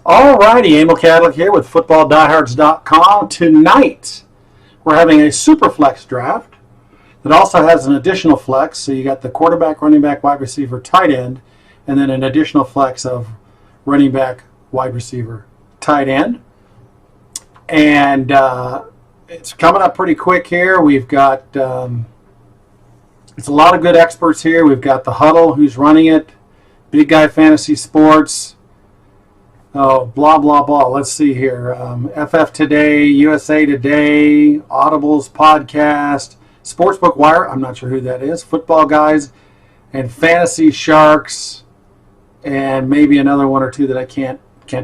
Alrighty, Emil Cadlick here with FootballDiehards.com. Tonight, we're having a Superflex draft that also has an additional flex. So you got the quarterback, running back, wide receiver, tight end, and then an additional flex of running back, wide receiver, tight end. And it's coming up pretty quick here. We've got it's a lot of good experts here. We've got the Huddle, who's running it, Big Guy Fantasy Sports. Oh, blah, blah, blah. Let's see here. FF Today, USA Today, Audibles Podcast, Sportsbook Wire. I'm not sure who that is. Football Guys, and Fantasy Sharks, and maybe another one or two that I can't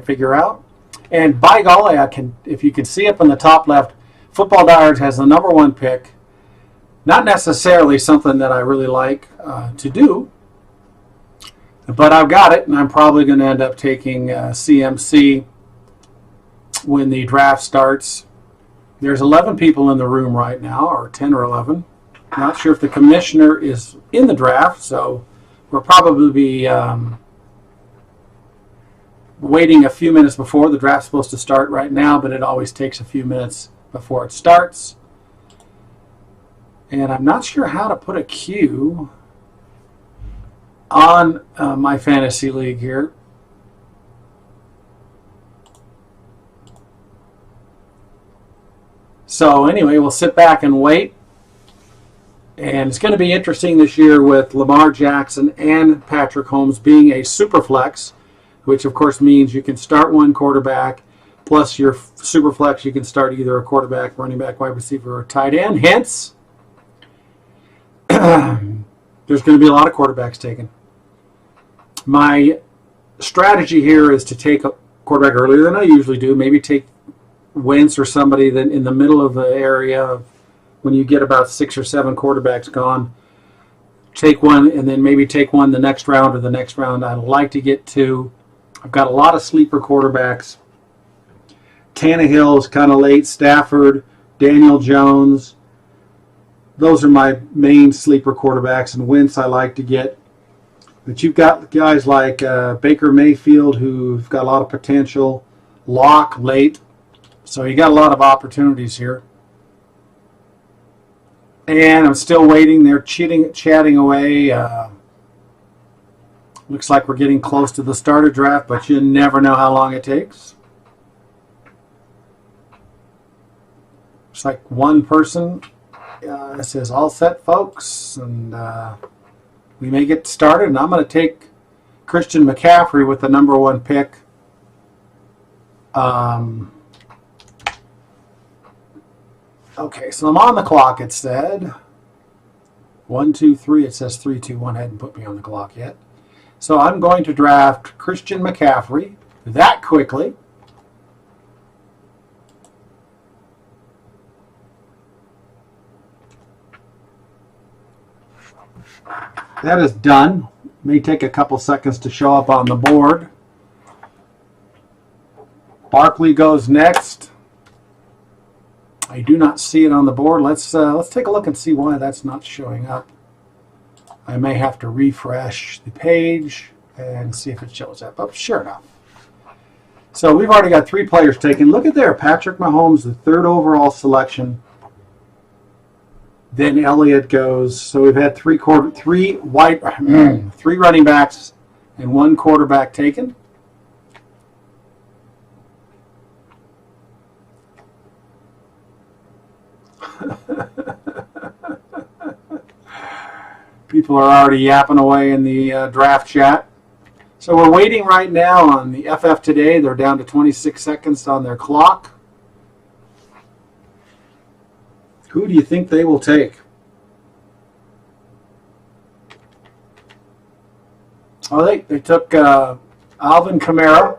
figure out. And by golly, if you can see up in the top left, Football Diehards has the number one pick. Not necessarily something that I really like to do, but I've got it, and I'm probably going to end up taking CMC when the draft starts. There's 11 people in the room right now, or 10 or 11. Not sure if the commissioner is in the draft, so we'll probably be waiting a few minutes before. The draft's supposed to start right now, but it always takes a few minutes before it starts. And I'm not sure how to put a queue on my fantasy league here. So anyway, we'll sit back and wait. And it's going to be interesting this year with Lamar Jackson and Patrick Holmes being a super flex, which of course means you can start one quarterback, plus your super flex, you can start either a quarterback, running back, wide receiver, or tight end. Hence, there's going to be a lot of quarterbacks taken. My strategy here is to take a quarterback earlier than I usually do. Maybe take Wentz or somebody that in the middle of the area of when you get about 6 or 7 quarterbacks gone. Take one and then maybe take one the next round or the next round. I'd like to get 2. I've got a lot of sleeper quarterbacks. Tannehill is kind of late. Stafford, Daniel Jones. Those are my main sleeper quarterbacks, and Wentz I like to get. But you've got guys like Baker Mayfield who've got a lot of potential. Locke late. So you got a lot of opportunities here. And I'm still waiting. They're chatting away. Looks like we're getting close to the start of draft, but you never know how long it takes. Looks like one person says all set, folks, and we may get started. And I'm going to take Christian McCaffrey with the number 1 pick. Okay, so I'm on the clock, it said. 1, 2, 3. It says 3, 2, 1. Hadn't put me on the clock yet. So I'm going to draft Christian McCaffrey that quickly. That is done. May take a couple seconds to show up on the board. Barkley goes next. I do not see it on the board. Let's take a look and see why that's not showing up. I may have to refresh the page and see if it shows up. Oh, sure enough. So we've already got 3 players taken. Look at there, Patrick Mahomes, the 3rd overall selection. Then Elliott goes. So we've had 3 running backs and 1 quarterback taken. People are already yapping away in the draft chat. So we're waiting right now on the FF Today. They're down to 26 seconds on their clock. Who do you think they will take? Oh, they took Alvin Kamara.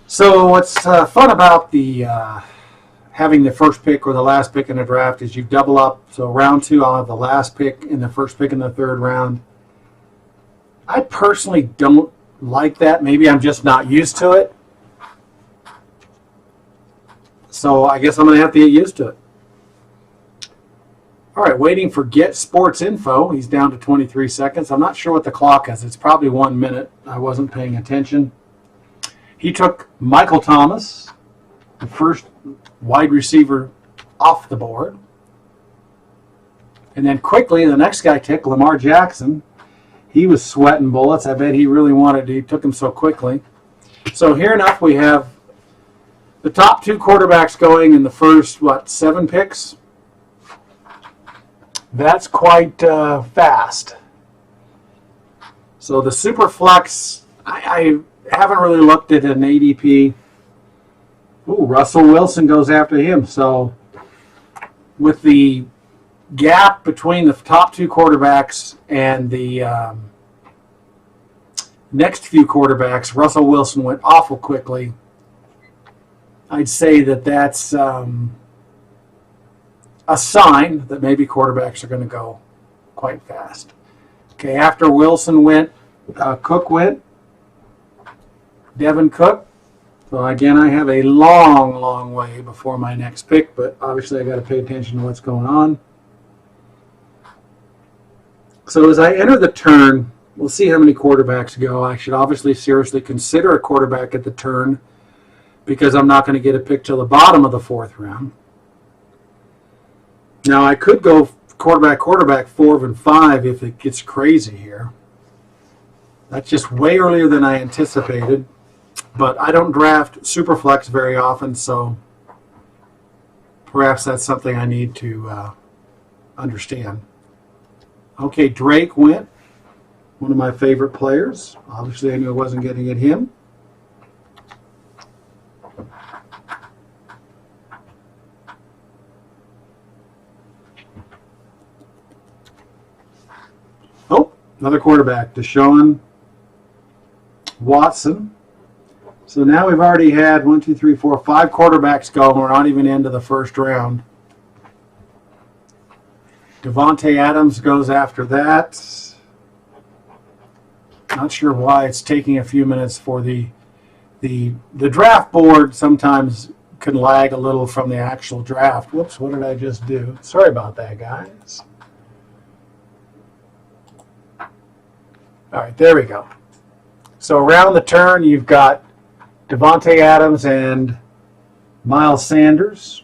So what's fun about the having the first pick or the last pick in the draft is you double up. So round 2, I'll have the last pick and the first pick in the 3rd round. I personally don't like that. Maybe I'm just not used to it. So I guess I'm going to have to get used to it. All right, waiting for Get Sports Info. He's down to 23 seconds. I'm not sure what the clock is. It's probably 1 minute. I wasn't paying attention. He took Michael Thomas, the first wide receiver, off the board. And then quickly, the next guy took Lamar Jackson. He was sweating bullets. I bet he really wanted to. He took him so quickly. So here enough, we have the top 2 quarterbacks going in the first, 7 picks? That's quite fast. So the Superflex, I haven't really looked at an ADP. Ooh, Russell Wilson goes after him. So with the gap between the top 2 quarterbacks and the next few quarterbacks, Russell Wilson went awful quickly. I'd say that that's a sign that maybe quarterbacks are going to go quite fast. Okay, after Wilson went, Cook went. Devin Cook. So again, I have a long way before my next pick, but obviously I got to pay attention to what's going on. So as I enter the turn, we'll see how many quarterbacks go. I should obviously seriously consider a quarterback at the turn because I'm not going to get a pick till the bottom of the 4th round. Now, I could go quarterback, 4 and 5 if it gets crazy here. That's just way earlier than I anticipated. But I don't draft Superflex very often, so perhaps that's something I need to understand. Okay, Drake went. One of my favorite players. Obviously, I knew I wasn't getting at him. Oh, another quarterback, Deshaun Watson. So now we've already had 1, 2, 3, 4, 5 quarterbacks go, and we're not even into the first round. Devontae Adams goes after that. Not sure why it's taking a few minutes for the draft board sometimes can lag a little from the actual draft. Whoops, what did I just do? Sorry about that, guys. All right, there we go. So around the turn, you've got Devontae Adams and Miles Sanders.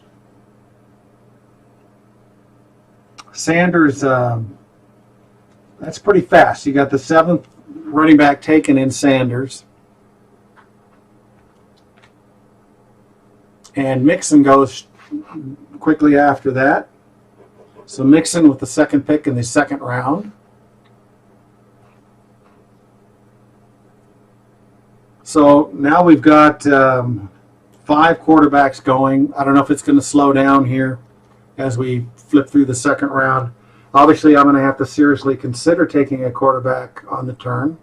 Sanders, that's pretty fast. You got the 7th running back taken in Sanders. And Mixon goes quickly after that. So Mixon with the 2nd pick in the 2nd round. So now we've got 5 quarterbacks going. I don't know if it's going to slow down here as we flip through the 2nd round. Obviously, I'm going to have to seriously consider taking a quarterback on the turn.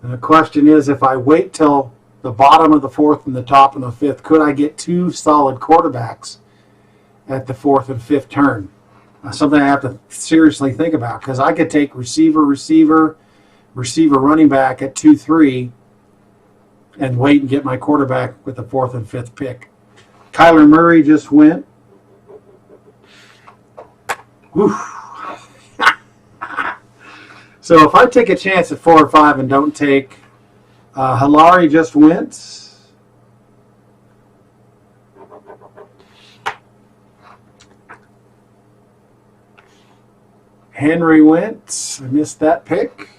And the question is, if I wait till the bottom of the 4th and the top of the 5th, could I get 2 solid quarterbacks at the 4th and 5th turn? Something I have to seriously think about, because I could take receiver, running back at 2, 3, and wait and get my quarterback with the 4th and 5th pick. Kyler Murray just went. So if I take a chance at 4 or 5 and don't take, Hilary just went. Henry went. I missed that pick.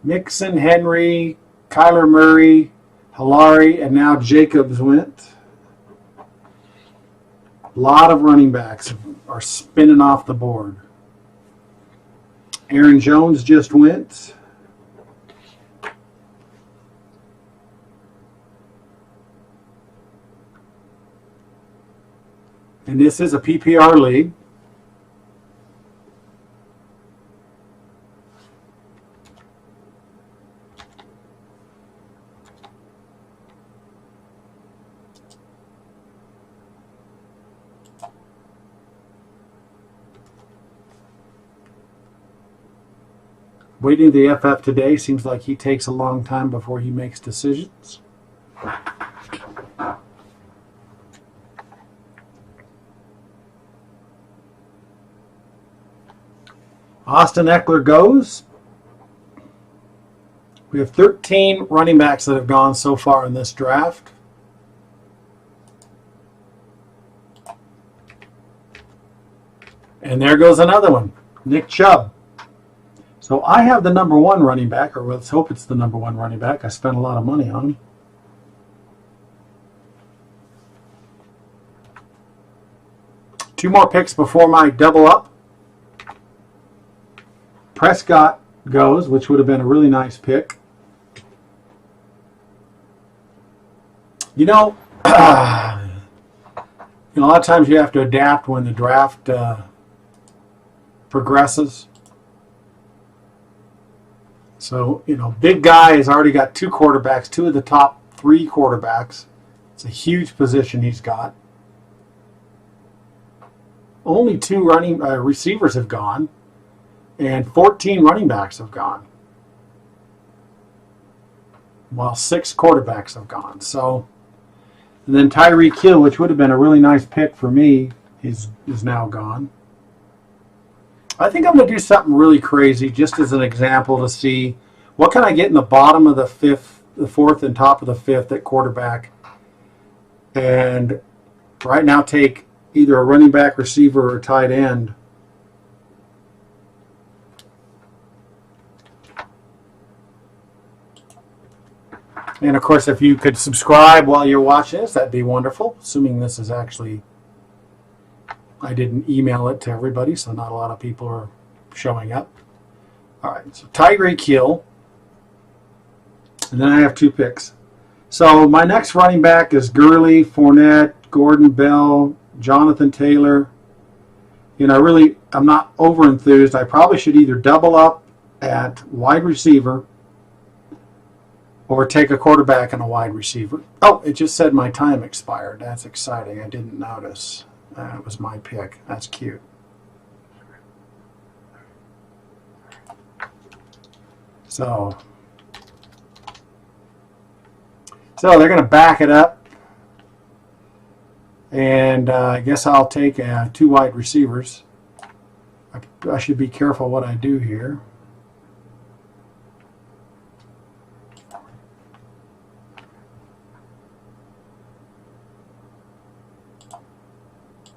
Mixon, Henry, Kyler Murray, Hilary, and now Jacobs went. A lot of running backs are spinning off the board. Aaron Jones just went. And this is a PPR league. Waiting the FF today seems like he takes a long time before he makes decisions. Austin Eckler goes. We have 13 running backs that have gone so far in this draft. And there goes another one, Nick Chubb. So I have the number one running back, or let's hope it's the number one running back. I spent a lot of money on him. Two more picks before my double up. Prescott goes, which would have been a really nice pick. You know, a lot of times you have to adapt when the draft progresses. So, big guy has already got two quarterbacks, two of the top three quarterbacks. It's a huge position he's got. Only two running receivers have gone, and 14 running backs have gone, while 6 quarterbacks have gone. So, and then Tyreek Hill, which would have been a really nice pick for me, is now gone. I think I'm going to do something really crazy just as an example to see what can I get in the bottom of the fourth and top of the fifth at quarterback. And right now take either a running back, receiver, or tight end. And of course, if you could subscribe while you're watching this, that'd be wonderful. Assuming this is actually, I didn't email it to everybody, so not a lot of people are showing up. All right, so Tyreek Hill. And then I have 2 picks. So my next running back is Gurley, Fournette, Gordon Bell, Jonathan Taylor. I'm not over enthused. I probably should either double up at wide receiver or take a quarterback and a wide receiver. Oh, it just said my time expired. That's exciting. I didn't notice. That was my pick. That's cute. So they're going to back it up. And I guess I'll take 2 wide receivers. I should be careful what I do here.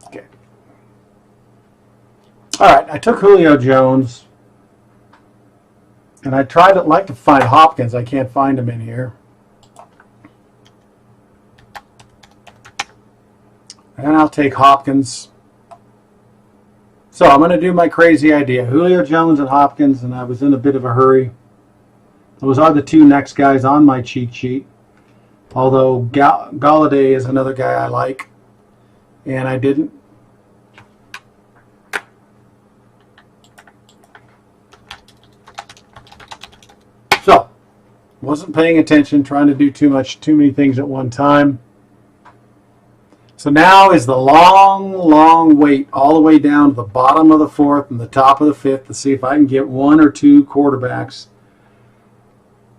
Okay. All right, I took Julio Jones. And I'd like to find Hopkins. I can't find him in here. And I'll take Hopkins. So I'm going to do my crazy idea. Julio Jones and Hopkins, and I was in a bit of a hurry. Those are the 2 next guys on my cheat sheet. Although Galladay is another guy I like. And I didn't. So, wasn't paying attention, trying to do too many things at one time. So now is the long wait all the way down to the bottom of the 4th and the top of the 5th to see if I can get 1 or 2 quarterbacks.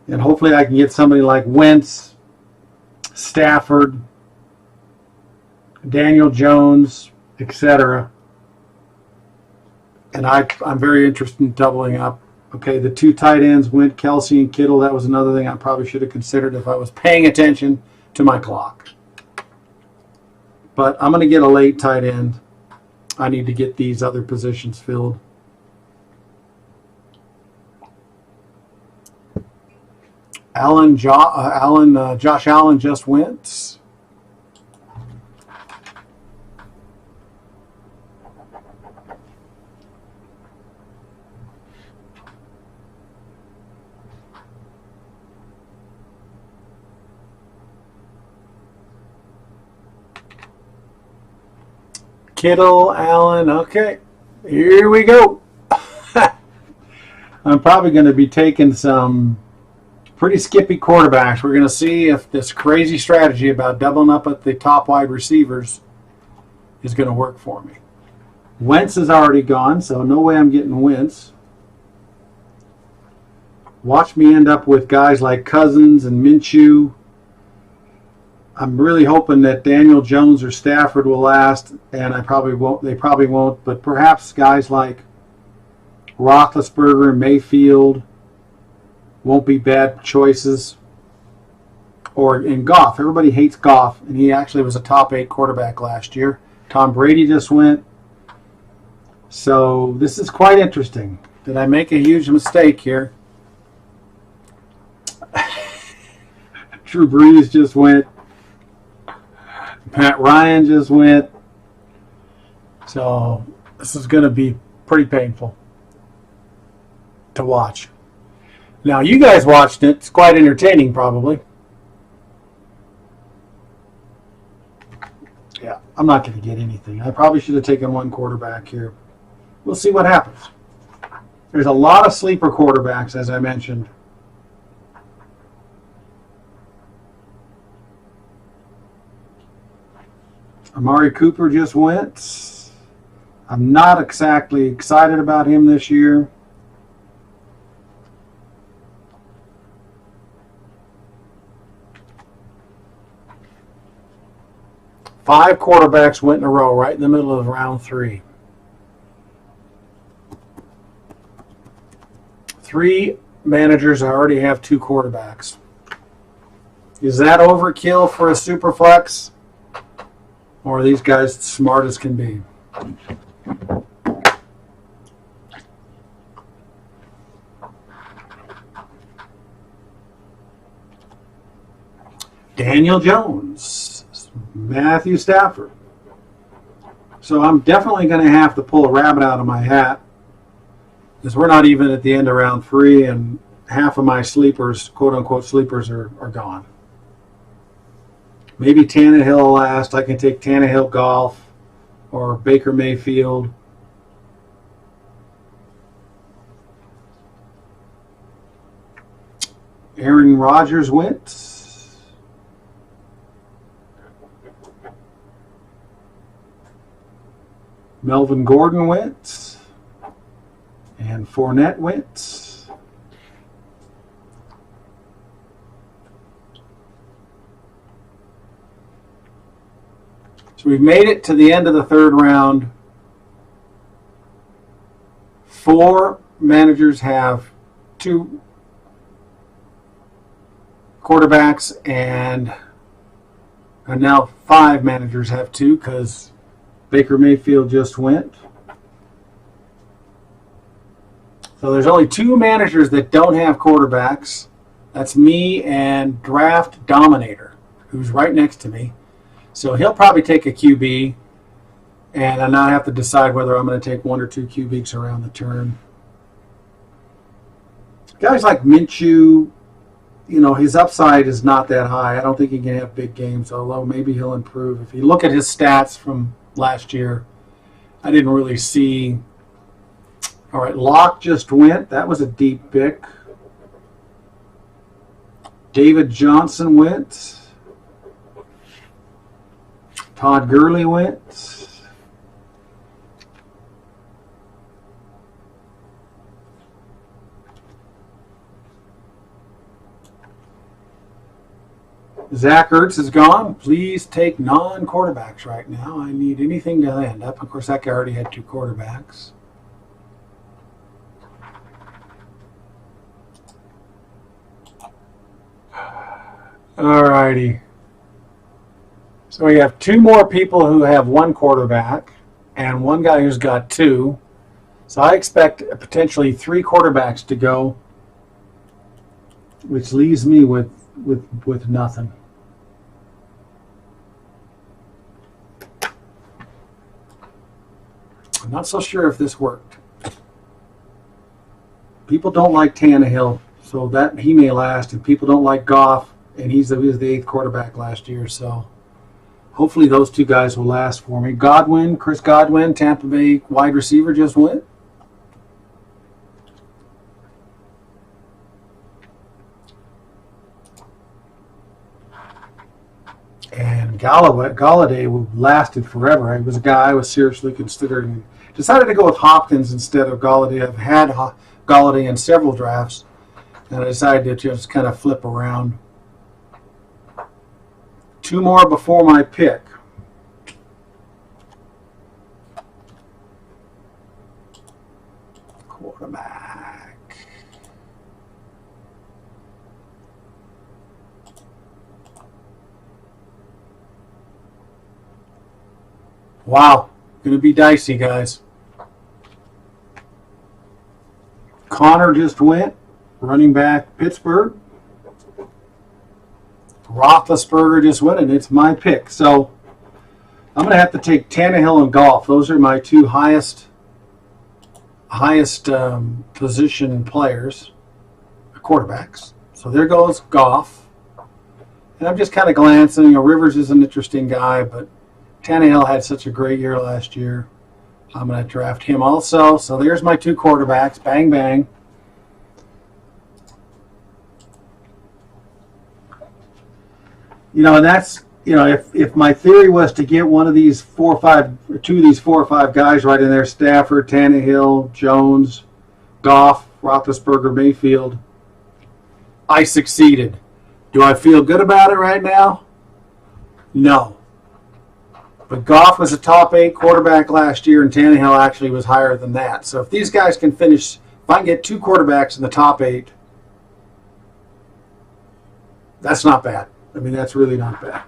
And hopefully I can get somebody like Wentz, Stafford, Daniel Jones, etc. And I'm very interested in doubling up. Okay, the 2 tight ends went Kelsey and Kittle. That was another thing I probably should have considered if I was paying attention to my clock. But I'm going to get a late tight end. I need to get these other positions filled. Josh Allen just went. Kittle, Allen, okay, here we go. I'm probably going to be taking some pretty skippy quarterbacks. We're going to see if this crazy strategy about doubling up at the top wide receivers is going to work for me. Wentz is already gone, so no way I'm getting Wentz. Watch me end up with guys like Cousins and Minshew. I'm really hoping that Daniel Jones or Stafford will last, and I probably won't. They probably won't, but perhaps guys like Roethlisberger, Mayfield won't be bad choices. Or in Goff. Everybody hates Goff, and he actually was a top 8 quarterback last year. Tom Brady just went. So this is quite interesting. Did I make a huge mistake here? Drew Brees just went. Pat Ryan just went. So this is going to be pretty painful to watch. Now, you guys watched it. It's quite entertaining, probably. Yeah, I'm not going to get anything. I probably should have taken one quarterback here. We'll see what happens. There's a lot of sleeper quarterbacks, as I mentioned. Amari Cooper just went. I'm not exactly excited about him this year. Five quarterbacks went in a row right in the middle of round 3. 3 managers already have 2 quarterbacks. Is that overkill for a Superflex? Or are these guys smart as can be? Daniel Jones, Matthew Stafford. So I'm definitely going to have to pull a rabbit out of my hat, because we're not even at the end of round 3, and half of my sleepers, quote-unquote sleepers, are gone. Maybe Tannehill last. I can take Tannehill, Goff, or Baker Mayfield. Aaron Rodgers went. Melvin Gordon went. And Fournette went. So we've made it to the end of the 3rd round. 4 managers have 2 quarterbacks, and now 5 managers have 2 because Baker Mayfield just went. So there's only 2 managers that don't have quarterbacks. That's me and Draft Dominator, who's right next to me. So he'll probably take a QB, and I now have to decide whether I'm going to take 1 or 2 QBs around the turn. Guys like Minshew, his upside is not that high. I don't think he can have big games, although maybe he'll improve. If you look at his stats from last year, I didn't really see. All right, Locke just went. That was a deep pick. David Johnson went. Todd Gurley went. Zach Ertz is gone. Please take non-quarterbacks right now. I need anything to end up. Of course, that guy already had 2 quarterbacks. All righty. So we have 2 more people who have 1 quarterback and 1 guy who's got 2. So I expect potentially 3 quarterbacks to go, which leaves me with nothing. I'm not so sure if this worked. People don't like Tannehill, so that he may last, and people don't like Goff, and he was the 8th quarterback last year, so hopefully those 2 guys will last for me. Chris Godwin, Tampa Bay wide receiver, just went. And Galladay lasted forever. He was a guy I was seriously considering. Decided to go with Hopkins instead of Galladay. I've had Galladay in several drafts, and I decided to just kind of flip around. 2 more before my pick. Quarterback. Wow, going to be dicey, guys. Connor just went, running back, Pittsburgh. Roethlisberger just went, and it's my pick. So I'm going to have to take Tannehill and Goff. Those are my two highest position players, quarterbacks. So there goes Goff. And I'm just kind of glancing. You know, Rivers is an interesting guy, but Tannehill had such a great year last year. I'm going to draft him also. So there's my two quarterbacks. Bang, bang. You know, and that's, you know, if my theory was to get one of these two of these four or five guys right in there, Stafford, Tannehill, Jones, Goff, Roethlisberger, Mayfield, I succeeded. Do I feel good about it right now? No. But Goff was a top 8 quarterback last year, and Tannehill actually was higher than that. So if these guys can finish, if I can get two quarterbacks in the top 8, that's not bad. I mean, that's really not bad.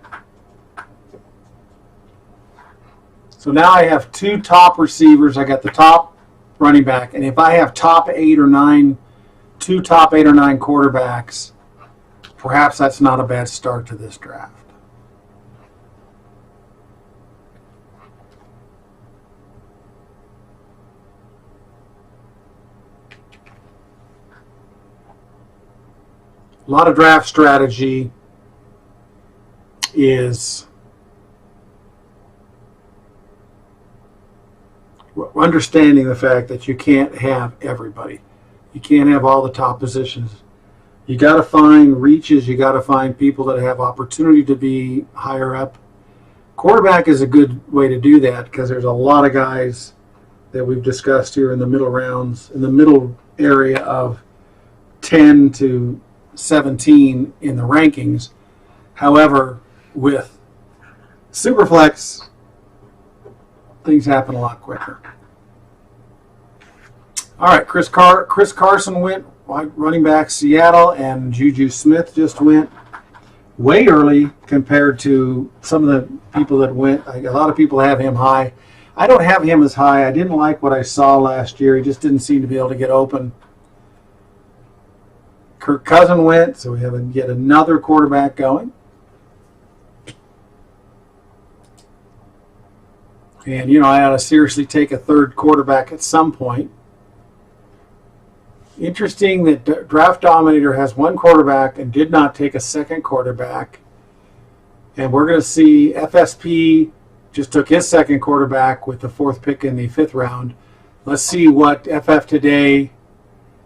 So now I have two top receivers. I got the top running back. And if I have two top 8 or 9 quarterbacks, perhaps that's not a bad start to this draft. A lot of draft strategy is understanding the fact that you can't have everybody. You can't have all the top positions. You got to find reaches. You got to find people that have opportunity to be higher up. Quarterback is a good way to do that because there's a lot of guys that we've discussed here in the middle rounds, in the middle area of 10 to 17 in the rankings. However, with Superflex, things happen a lot quicker. All right, Chris Carson went, running back, Seattle, and Juju Smith just went way early compared to some of the people that went. A lot of people have him high. I don't have him as high. I didn't like what I saw last year. He just didn't seem to be able to get open. Kirk Cousins went, so we have yet another quarterback going. And, you know, I ought to seriously take a third quarterback at some point. Interesting that Draft Dominator has one quarterback and did not take a second quarterback. And we're going to see FSP just took his second quarterback with the 4th pick in the 5th round. Let's see what FF Today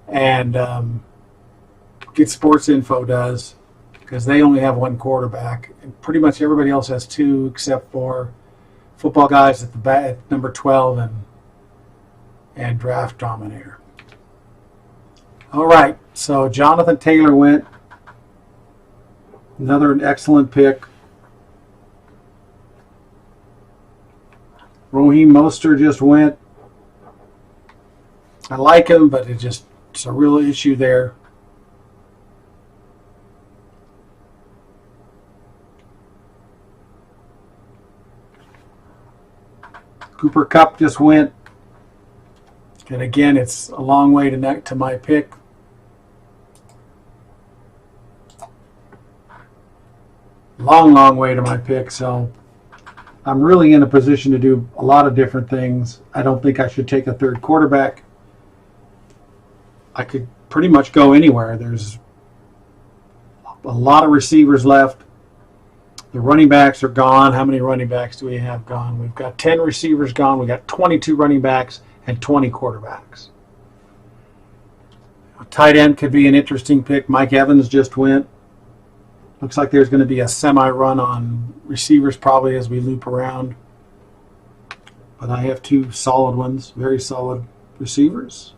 and Get Sports Info does, because they only have one quarterback. And pretty much everybody else has two except for Football Guys at the back, at number 12 and Draft Dominator. All right, so Jonathan Taylor went. Another excellent pick. Raheem Mostert just went. I like him, but it's a real issue there. Cooper Kupp just went. And again, it's a long way to my pick. Long way to my pick. So I'm really in a position to do a lot of different things. I don't think I should take a third quarterback. I could pretty much go anywhere. There's a lot of receivers left. The running backs are gone. How many running backs do we have gone? We've got 10 receivers gone. We've got 22 running backs and 20 quarterbacks. A tight end could be an interesting pick. Mike Evans just went. Looks like there's going to be a semi-run on receivers probably as we loop around. But I have two solid ones, very solid receivers.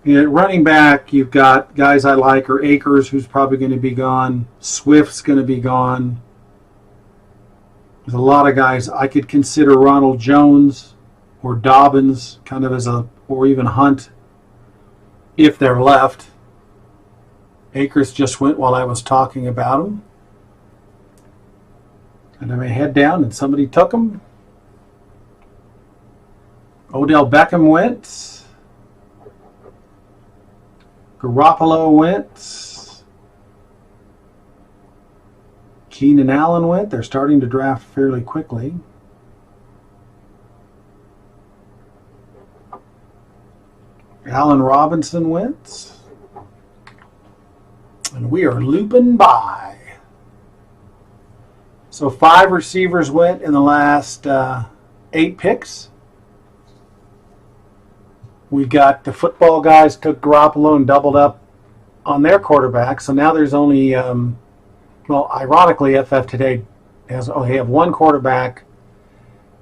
At running back, you've got guys I like are Akers, who's probably going to be gone. Swift's going to be gone. There's a lot of guys. I could consider Ronald Jones or Dobbins kind of or even Hunt if they're left. Akers just went while I was talking about him. And I may head down and somebody took him. Odell Beckham went. Garoppolo went. Keenan Allen went. They're starting to draft fairly quickly. Allen Robinson went. And we are looping by. So 5 receivers went in the last 8 picks. We got the football guys took Garoppolo and doubled up on their quarterback. So now there's only, well, ironically, FF today has only have 1 quarterback,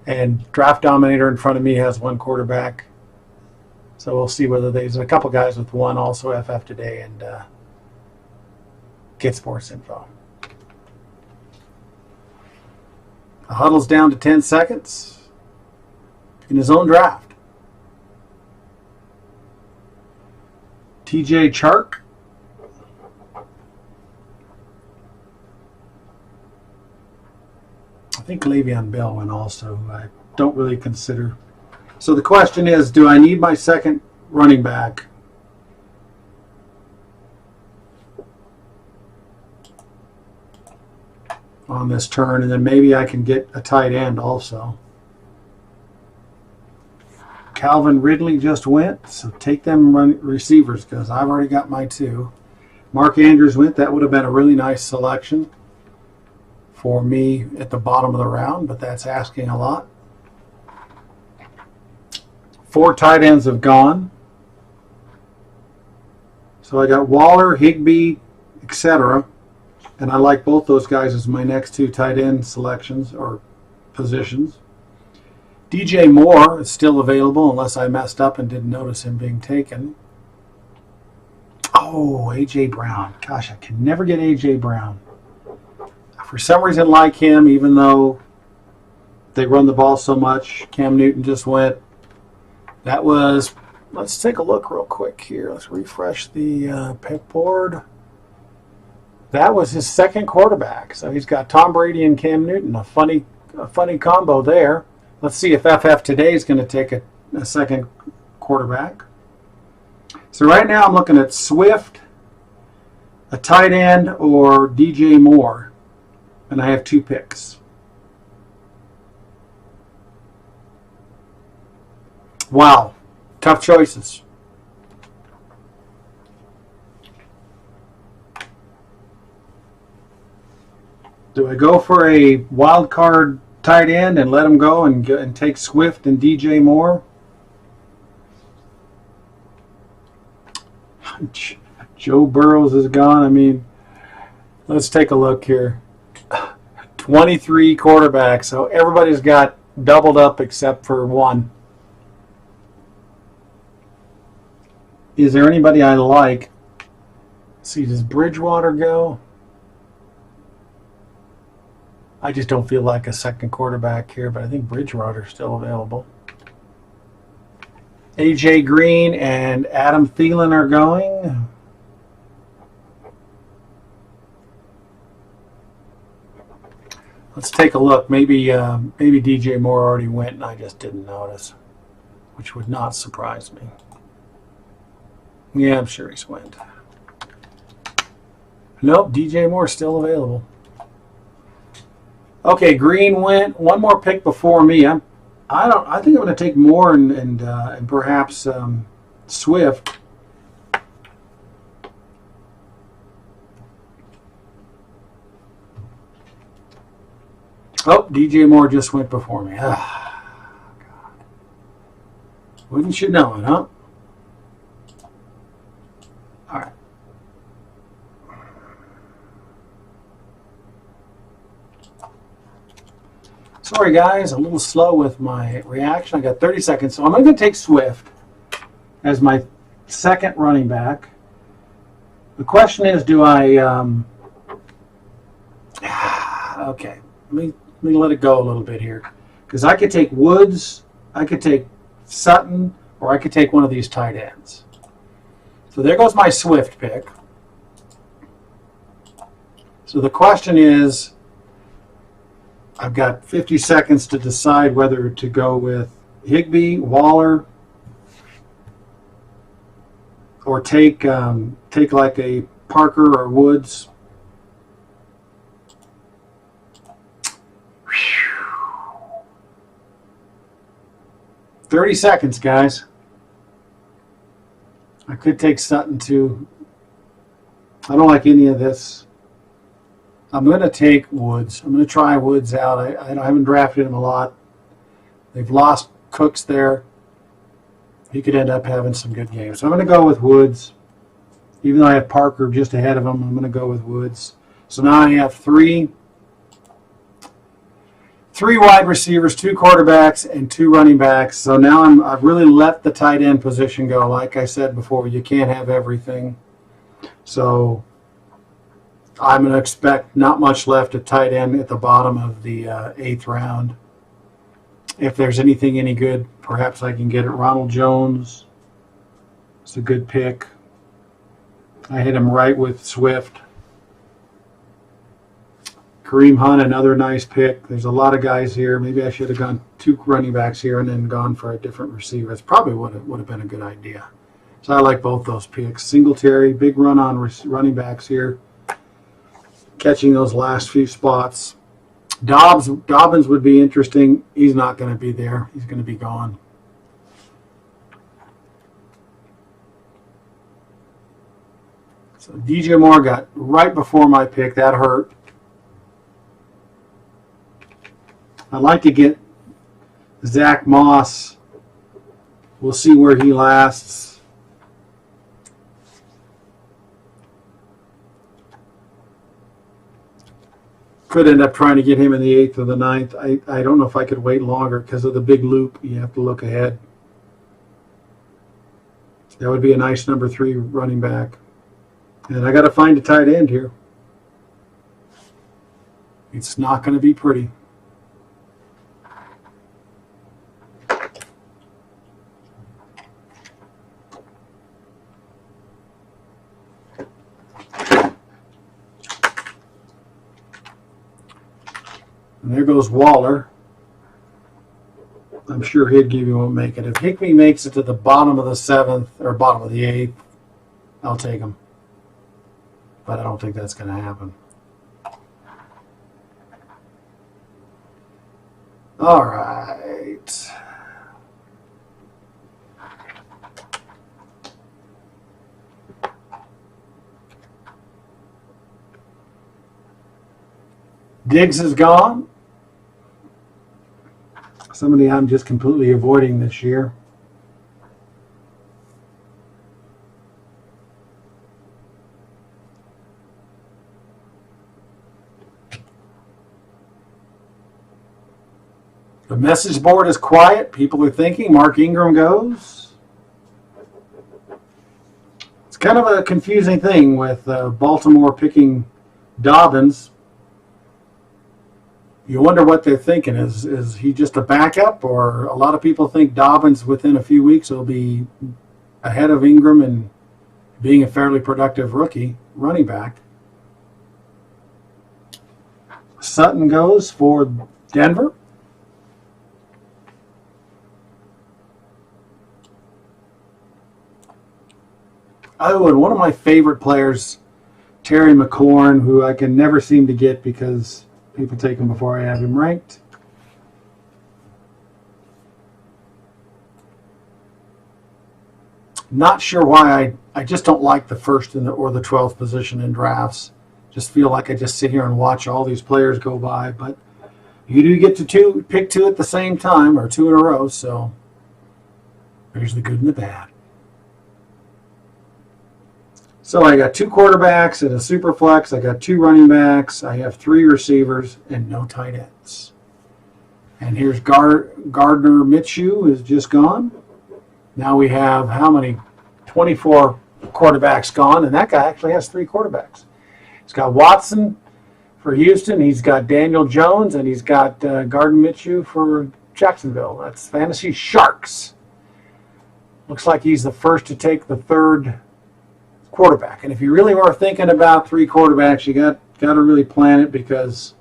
and Draft Dominator in front of me has 1 quarterback. So we'll see whether there's a couple guys with 1 also FF today and Get Sports Info. The huddle's down to 10 seconds in his own draft. TJ Chark. I think Le'Veon Bell went also. I don't really consider. So the question is, do I need my second running back? On this turn, and then maybe I can get a tight end also. Calvin Ridley just went, so take them receivers because I've already got my 2. Mark Andrews went. That would have been a really nice selection for me at the bottom of the round, but that's asking a lot. 4 tight ends have gone. So I got Waller, Higbee, etc. And I like both those guys as my next 2 tight end selections or positions. DJ Moore is still available unless I messed up and didn't notice him being taken. Oh, A.J. Brown. Gosh, I can never get A.J. Brown. For some reason, like him, even though they run the ball so much, Cam Newton just went. That was, let's take a look real quick here. Let's refresh the pick board. That was his second quarterback. So he's got Tom Brady and Cam Newton. A funny combo there. Let's see if FF today is going to take a second quarterback. So right now I'm looking at Swift, a tight end, or DJ Moore. And I have 2 picks. Wow. Tough choices. Do I go for a wild card tight end and let him go and take Swift and DJ Moore? Joe Burrows is gone. I mean, let's take a look here. 23 quarterbacks, so everybody's got doubled up except for 1. Is there anybody I like? Let's see, does Bridgewater go? I just don't feel like a second quarterback here, but I think Bridgewater's still available. A.J. Green and Adam Thielen are going. Let's take a look. Maybe DJ Moore already went and I just didn't notice, which would not surprise me. Yeah, I'm sure he's went. Nope, DJ Moore's still available. Okay, Green went. 1 more pick before me. I think I'm going to take Moore and perhaps Swift. Oh, DJ Moore just went before me. Ah, God. Wouldn't you know it, huh? All right. Sorry, guys. A little slow with my reaction. I got 30 seconds. So I'm going to take Swift as my second running back. The question is, do I... okay. Let me let it go a little bit here. Because I could take Woods, I could take Sutton, or I could take one of these tight ends. So there goes my Swift pick. So the question is, I've got 50 seconds to decide whether to go with Higbee, Waller, or take like a Parker or Woods. 30 seconds, guys. I could take Sutton too. I don't like any of this. I'm going to take Woods. I'm going to try Woods out. I haven't drafted him a lot. They've lost Cooks there. He could end up having some good games. So I'm going to go with Woods. Even though I have Parker just ahead of him, I'm going to go with Woods. So now I have three wide receivers, 2 quarterbacks, and 2 running backs. So now I've really let the tight end position go. Like I said before, you can't have everything. So I'm going to expect not much left at tight end at the bottom of the 8th round. If there's anything any good, perhaps I can get it. Ronald Jones. It's a good pick. I hit him right with Swift. Kareem Hunt, another nice pick. There's a lot of guys here. Maybe I should have gone 2 running backs here and then gone for a different receiver. It's probably would have been a good idea. So I like both those picks. Singletary, big run on running backs here. Catching those last few spots. Dobbins would be interesting. He's not going to be there. He's going to be gone. So DJ Moore got right before my pick. That hurt. I'd like to get Zach Moss. We'll see where he lasts. Could end up trying to get him in the 8th or the 9th. I don't know if I could wait longer because of the big loop. You have to look ahead. That would be a nice number 3 running back. And I got to find a tight end here. It's not going to be pretty. And there goes Waller. I'm sure Higbee won't make it. If Higbee makes it to the bottom of the 7th or bottom of the 8th, I'll take him. But I don't think that's going to happen. All right. Diggs is gone. Somebody I'm just completely avoiding this year. The message board is quiet. People are thinking Mark Ingram goes. It's kind of a confusing thing with Baltimore picking Dobbins. You wonder what they're thinking. Is he just a backup? Or a lot of people think Dobbins within a few weeks will be ahead of Ingram and being a fairly productive rookie running back. Sutton goes for Denver. Oh, and one of my favorite players, Terry McLaurin, who I can never seem to get because people take him before I have him ranked. Not sure why. I just don't like the 1st or the 12th position in drafts. Just feel like I just sit here and watch all these players go by. But you do get to pick 2 at the same time, or 2 in a row. So there's the good and the bad. So I got 2 quarterbacks and a Superflex. I got 2 running backs. I have 3 receivers and no tight ends. And here's Gardner Minshew is just gone. Now we have how many? 24 quarterbacks gone, and that guy actually has 3 quarterbacks. He's got Watson for Houston. He's got Daniel Jones, and he's got Gardner Minshew for Jacksonville. That's Fantasy Sharks. Looks like he's the first to take the 3rd quarterback. And if you really are thinking about 3 quarterbacks, you got to really plan it, because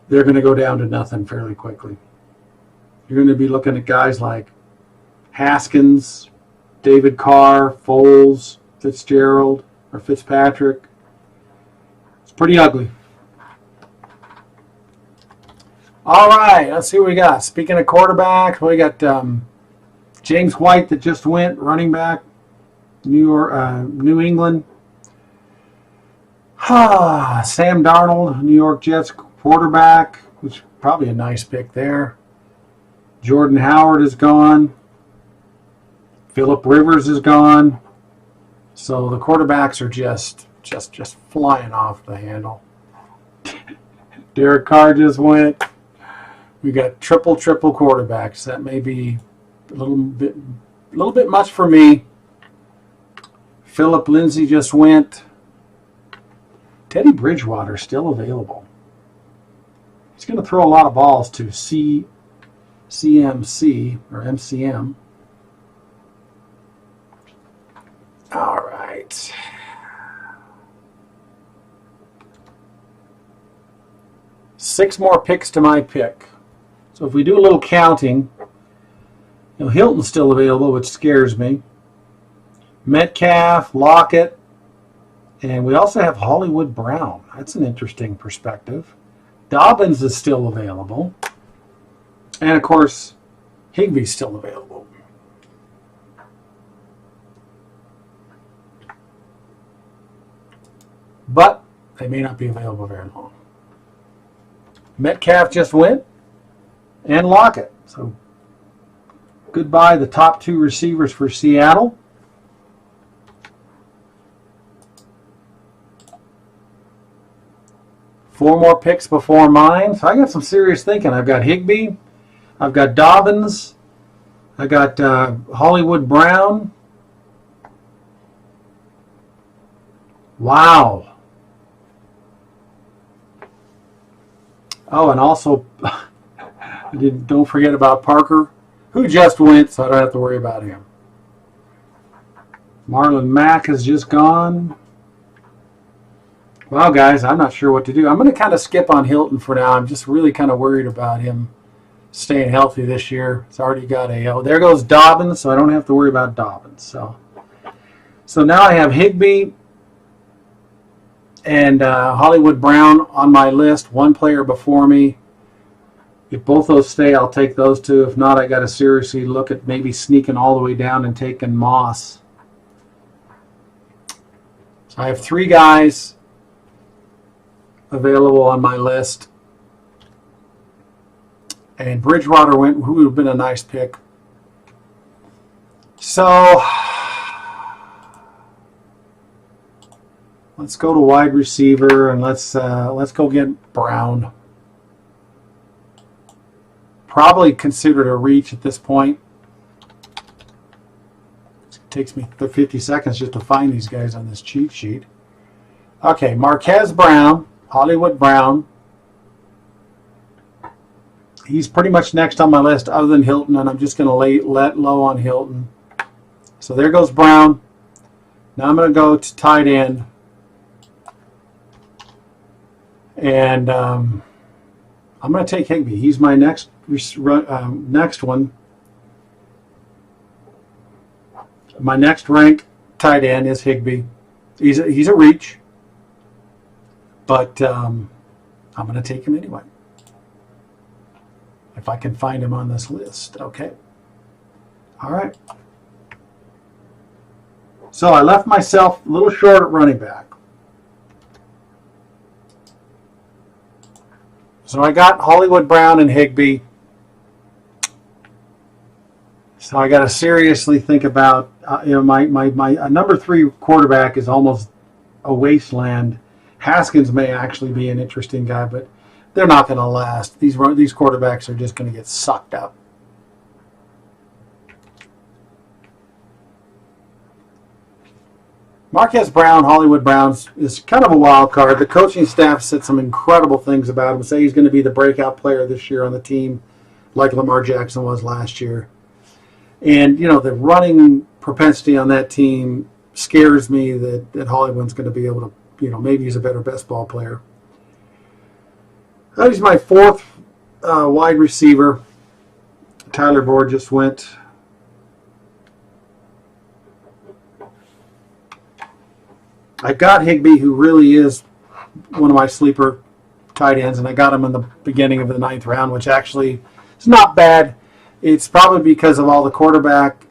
they're going to go down to nothing fairly quickly. You're going to be looking at guys like Haskins, David Carr, Foles, Fitzgerald, or Fitzpatrick. It's pretty ugly. All right, let's see what we got. Speaking of quarterbacks, we got James White that just went, running back, New England. Sam Darnold, New York Jets quarterback, which is probably a nice pick there. Jordan Howard is gone. Phillip Rivers is gone. So the quarterbacks are just flying off the handle. Derek Carr just went. We got triple quarterbacks. That may be a little bit much for me. Philip Lindsay just went. Teddy Bridgewater still available. He's going to throw a lot of balls to CMC or MCM. All right. Six more picks to my pick. So if we do a little counting, Hilton's still available, which scares me. Metcalf, Lockett, and we also have Hollywood Brown. That's an interesting perspective. Dobbins is still available. And, of course, Higbee's still available. But they may not be available very long. Metcalf just went, and Lockett. So goodbye the top two receivers for Seattle. Four more picks before mine. So I got some serious thinking. I've got Higbee. I've got Dobbins. I got Hollywood Brown. Wow. Oh, and also, don't forget about Parker, who just went, so I don't have to worry about him. Marlon Mack is just gone. Well, guys, I'm not sure what to do. I'm going to kind of skip on Hilton for now. I'm just really kind of worried about him staying healthy this year. It's already got there goes Dobbins, so I don't have to worry about Dobbins. So now I have Higbee and Hollywood Brown on my list, one player before me. If both those stay, I'll take those two. If not, I got to seriously look at maybe sneaking all the way down and taking Moss. So I have three guys available on my list. And Bridgewater went, who would have been a nice pick. So let's go to wide receiver and let's go get Brown. Probably considered a reach at this point. It takes me 50 seconds just to find these guys on this cheat sheet. Okay, Marquez Brown, Hollywood Brown. He's pretty much next on my list other than Hilton, and I'm just going to let low on Hilton. So there goes Brown. Now I'm going to go to tight end. And I'm going to take Higbee. He's my next one. My next ranked tight end is Higbee. He's a reach, but I'm going to take him anyway. If I can find him on this list. Okay. All right. So I left myself a little short at running back. So I got Hollywood Brown and Higbee. So I got to seriously think about, my number 3 quarterback is almost a wasteland. Haskins may actually be an interesting guy, but they're not going to last. These quarterbacks are just going to get sucked up. Marquez Brown, Hollywood Brown, is kind of a wild card. The coaching staff said some incredible things about him. Say he's going to be the breakout player this year on the team, like Lamar Jackson was last year. And, the running propensity on that team scares me that Hollywood's going to be able to, maybe he's a better best ball player. He's my fourth wide receiver. Tyler Boyd just went. I got Higbee, who really is one of my sleeper tight ends, and I got him in the beginning of the 9th round, which actually is not bad. It's probably because of all the quarterback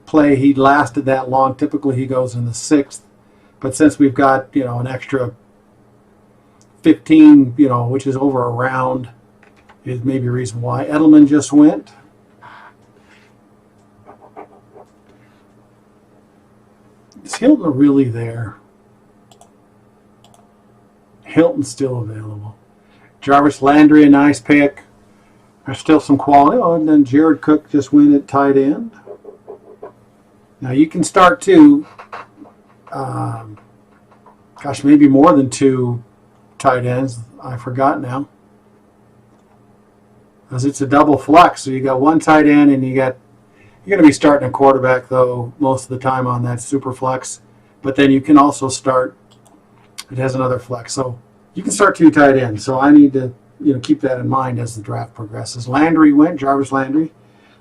play. He lasted that long. Typically, he goes in the 6th, but since we've got an extra 15, which is over a round, is maybe a reason why. Edelman just went. Is Hilton really there? Hilton's still available. Jarvis Landry, a nice pick. There's still some quality. Oh, and then Jared Cook just went at tight end. Now you can start two. Maybe more than 2 tight ends. I forgot now. Because it's a double flex, so you got 1 tight end, and you're going to be starting a quarterback though most of the time on that Superflex. But then you can also start. It has another flex, so you can start 2 tight ends. So I need to keep that in mind as the draft progresses. Landry went, Jarvis Landry.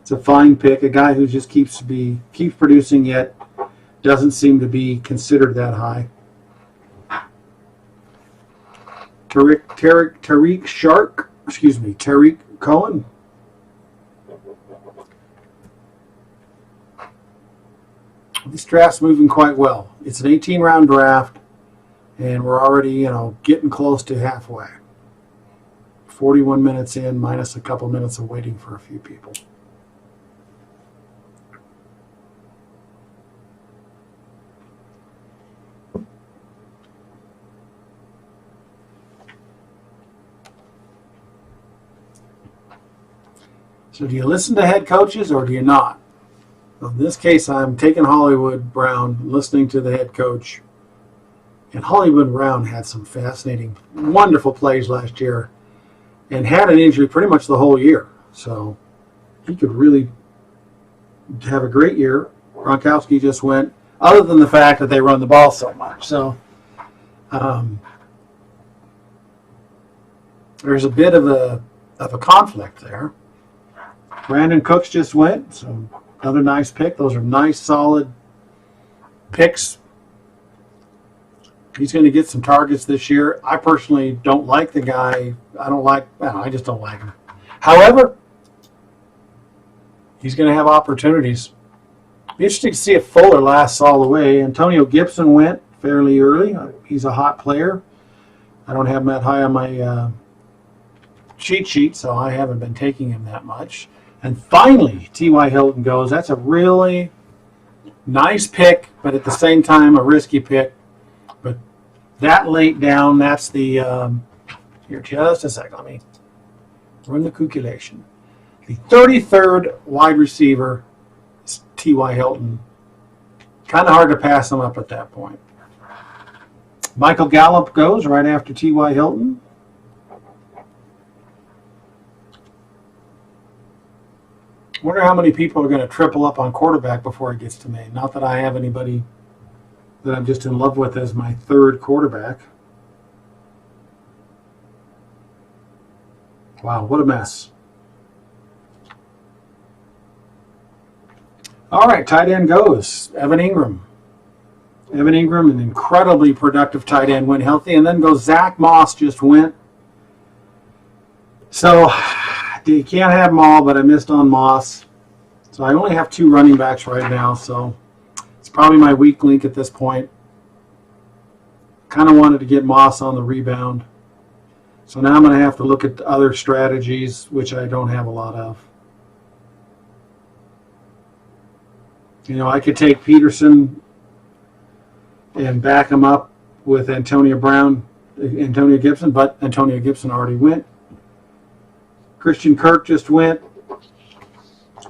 It's a fine pick, a guy who just keeps producing, yet doesn't seem to be considered that high. Tariq Cohen. This draft's moving quite well. It's an 18-round draft, and we're already, getting close to halfway. 41 minutes in, minus a couple minutes of waiting for a few people. So do you listen to head coaches or do you not? Well, in this case, I'm taking Hollywood Brown, listening to the head coach. And Hollywood Brown had some fascinating, wonderful plays last year and had an injury pretty much the whole year. So he could really have a great year. Gronkowski just went, other than the fact that they run the ball so much. So there's a bit of a conflict there. Brandon Cooks just went, so another nice pick. Those are nice, solid picks. He's going to get some targets this year. I personally don't like the guy. I just don't like him. However, he's going to have opportunities. Be interesting to see if Fuller lasts all the way. Antonio Gibson went fairly early. He's a hot player. I don't have him that high on my cheat sheet, so I haven't been taking him that much. And finally, T.Y. Hilton goes. That's a really nice pick, but at the same time, a risky pick. But that late down, that's the, here, just a second. Let me run the calculation. The 33rd wide receiver is T.Y. Hilton. Kind of hard to pass him up at that point. Michael Gallup goes right after T.Y. Hilton. Wonder how many people are going to triple up on quarterback before it gets to me. Not that I have anybody that I'm just in love with as my 3rd quarterback. Wow, what a mess. All right, tight end goes. Evan Ingram. Evan Ingram, an incredibly productive tight end, went healthy. And then goes Zach Moss, just went. So you can't have them all, but I missed on Moss. So I only have 2 running backs right now, so it's probably my weak link at this point. Kind of wanted to get Moss on the rebound. So now I'm going to have to look at other strategies, which I don't have a lot of. I could take Peterson and back him up with Antonio Gibson, but Antonio Gibson already went. Christian Kirk just went. I'm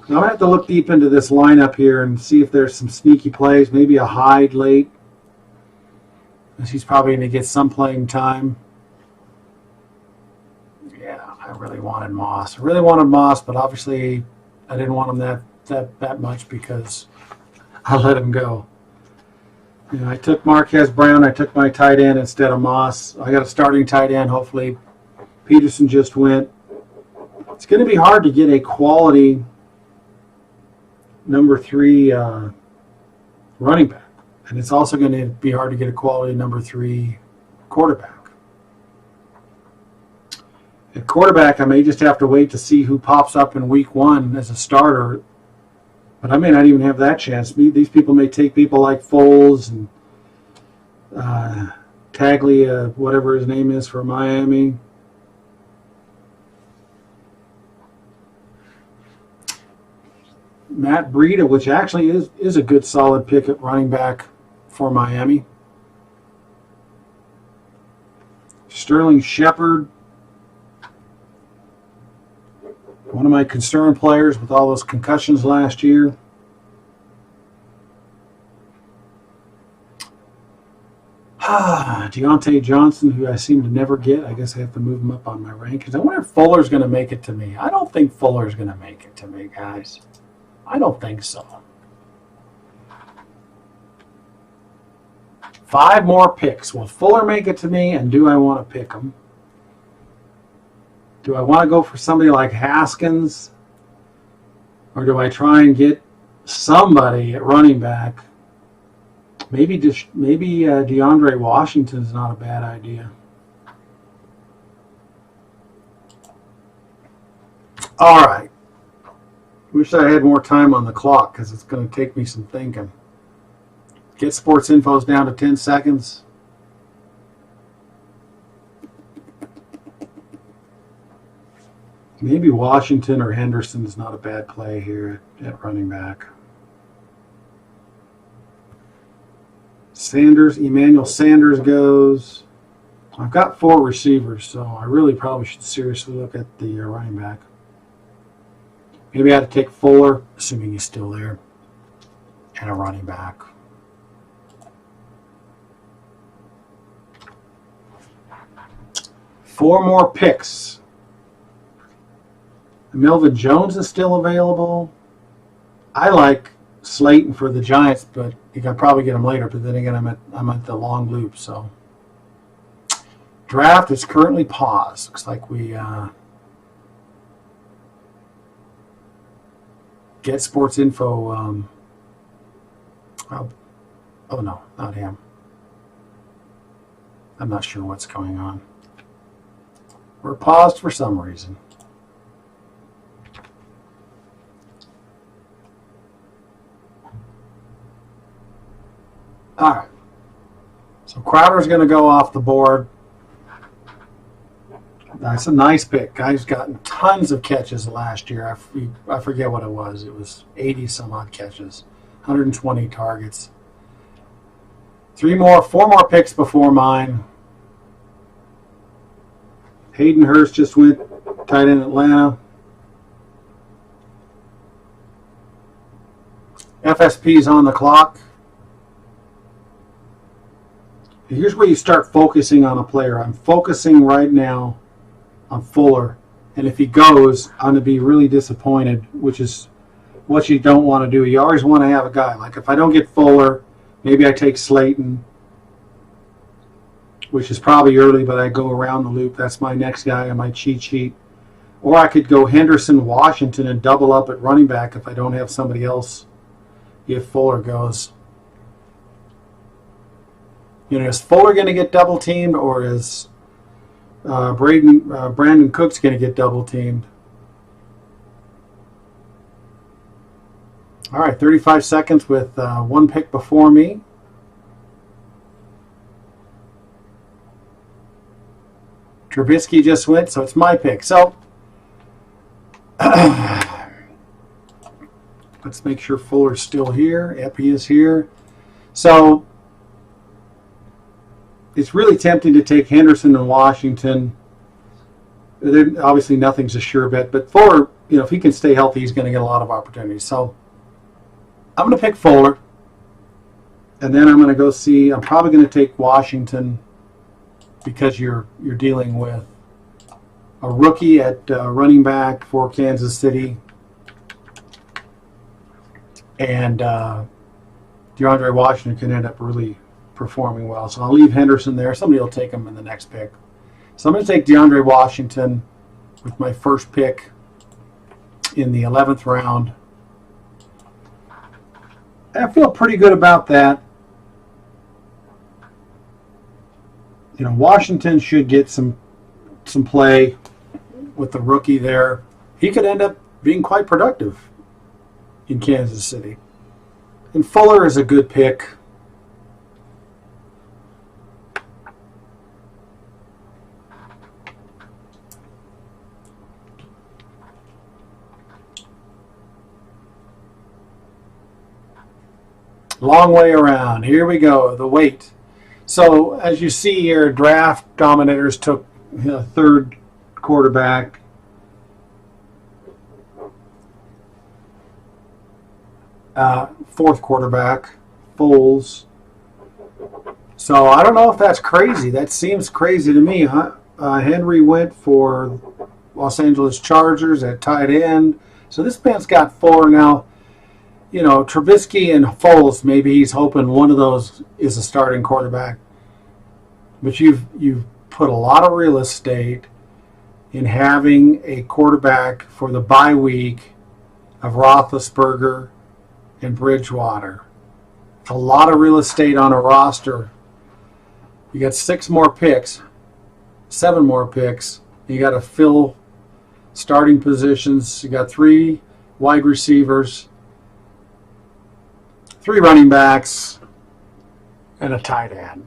going to have to look deep into this lineup here and see if there's some sneaky plays. Maybe a Hyde late, because he's probably going to get some playing time. Yeah, I really wanted Moss. But obviously I didn't want him that much because I let him go. I took Marquez Brown. I took my tight end instead of Moss. I got a starting tight end. Hopefully Peterson just went. It's going to be hard to get a quality number 3 running back. And it's also going to be hard to get a quality number 3 quarterback. At quarterback, I may just have to wait to see who pops up in week 1 as a starter. But I may not even have that chance. These people may take people like Foles and Taglia, whatever his name is for Miami. Matt Breida, which actually is a good solid pick at running back for Miami. Sterling Shepard, one of my concern players with all those concussions last year. Deontay Johnson, who I seem to never get. I guess I have to move him up on my rankings. I wonder if Fuller's going to make it to me. I don't think Fuller's going to make it to me, guys. I don't think so. 5 more picks. Will Fuller make it to me, and do I want to pick him? Do I want to go for somebody like Haskins, or do I try and get somebody at running back? Maybe DeAndre Washington is not a bad idea. All right. Wish I had more time on the clock because it's going to take me some thinking. Get Sports Info's down to 10 seconds. Maybe Washington or Henderson is not a bad play here at running back. Emmanuel Sanders goes. I've got 4 receivers, so I really probably should seriously look at the running back. Maybe I had to take Fuller, assuming he's still there, and a running back. Four more picks. Melvin Jones is still available. I like Slayton for the Giants, but you can probably get him later. But then again, I'm at the long loop, so draft is currently paused. Looks like we get Sports Info. Oh no, not him. I'm not sure what's going on. We're paused for some reason. All right. So Crowder's going to go off the board. That's a nice pick. Guy's gotten tons of catches last year. I forget what it was. It was 80 some odd catches, 120 targets. 4 more picks before mine. Hayden Hurst just went tight end Atlanta. FSP's on the clock. Here's where you start focusing on a player. I'm focusing right now on Fuller. And if he goes, I'm going to be really disappointed, which is what you don't want to do. You always want to have a guy. Like if I don't get Fuller, maybe I take Slayton, which is probably early, but I go around the loop. That's my next guy on my cheat sheet. Or I could go Henderson, Washington, and double up at running back if I don't have somebody else if Fuller goes. You know, is Fuller going to get double teamed, or is Brandon Cooks going to get double teamed? All right, 35 seconds with one pick before me. Trubisky just went, so it's my pick. So let's make sure Fuller's still here. Yep, he is here. So it's really tempting to take Henderson and Washington. Obviously, nothing's a sure bet, but Fuller, you know, if he can stay healthy, he's going to get a lot of opportunities. So I'm going to pick Fuller, and then I'm going to go see. I'm probably going to take Washington because you're dealing with a rookie at running back for Kansas City, and DeAndre Washington can end up really performing well. So I'll leave Henderson there. Somebody will take him in the next pick. So I'm going to take DeAndre Washington with my first pick in the 11th round. I feel pretty good about that. You know, Washington should get some play with the rookie there. He could end up being quite productive in Kansas City. And Fuller is a good pick. Long way around. Here we go. The weight. So as you see here, draft dominators took third quarterback. Fourth quarterback, Foles. So I don't know if that's crazy. That seems crazy to me. Henry went for Los Angeles Chargers at tight end. So this man's got four now. You know, Trubisky and Foles, maybe he's hoping one of those is a starting quarterback. But you've put a lot of real estate in having a quarterback for the bye week of Roethlisberger and Bridgewater. It's a lot of real estate on a roster. You got 7 more picks. You got to fill starting positions. You got 3 wide receivers, 3 running backs, and a tight end.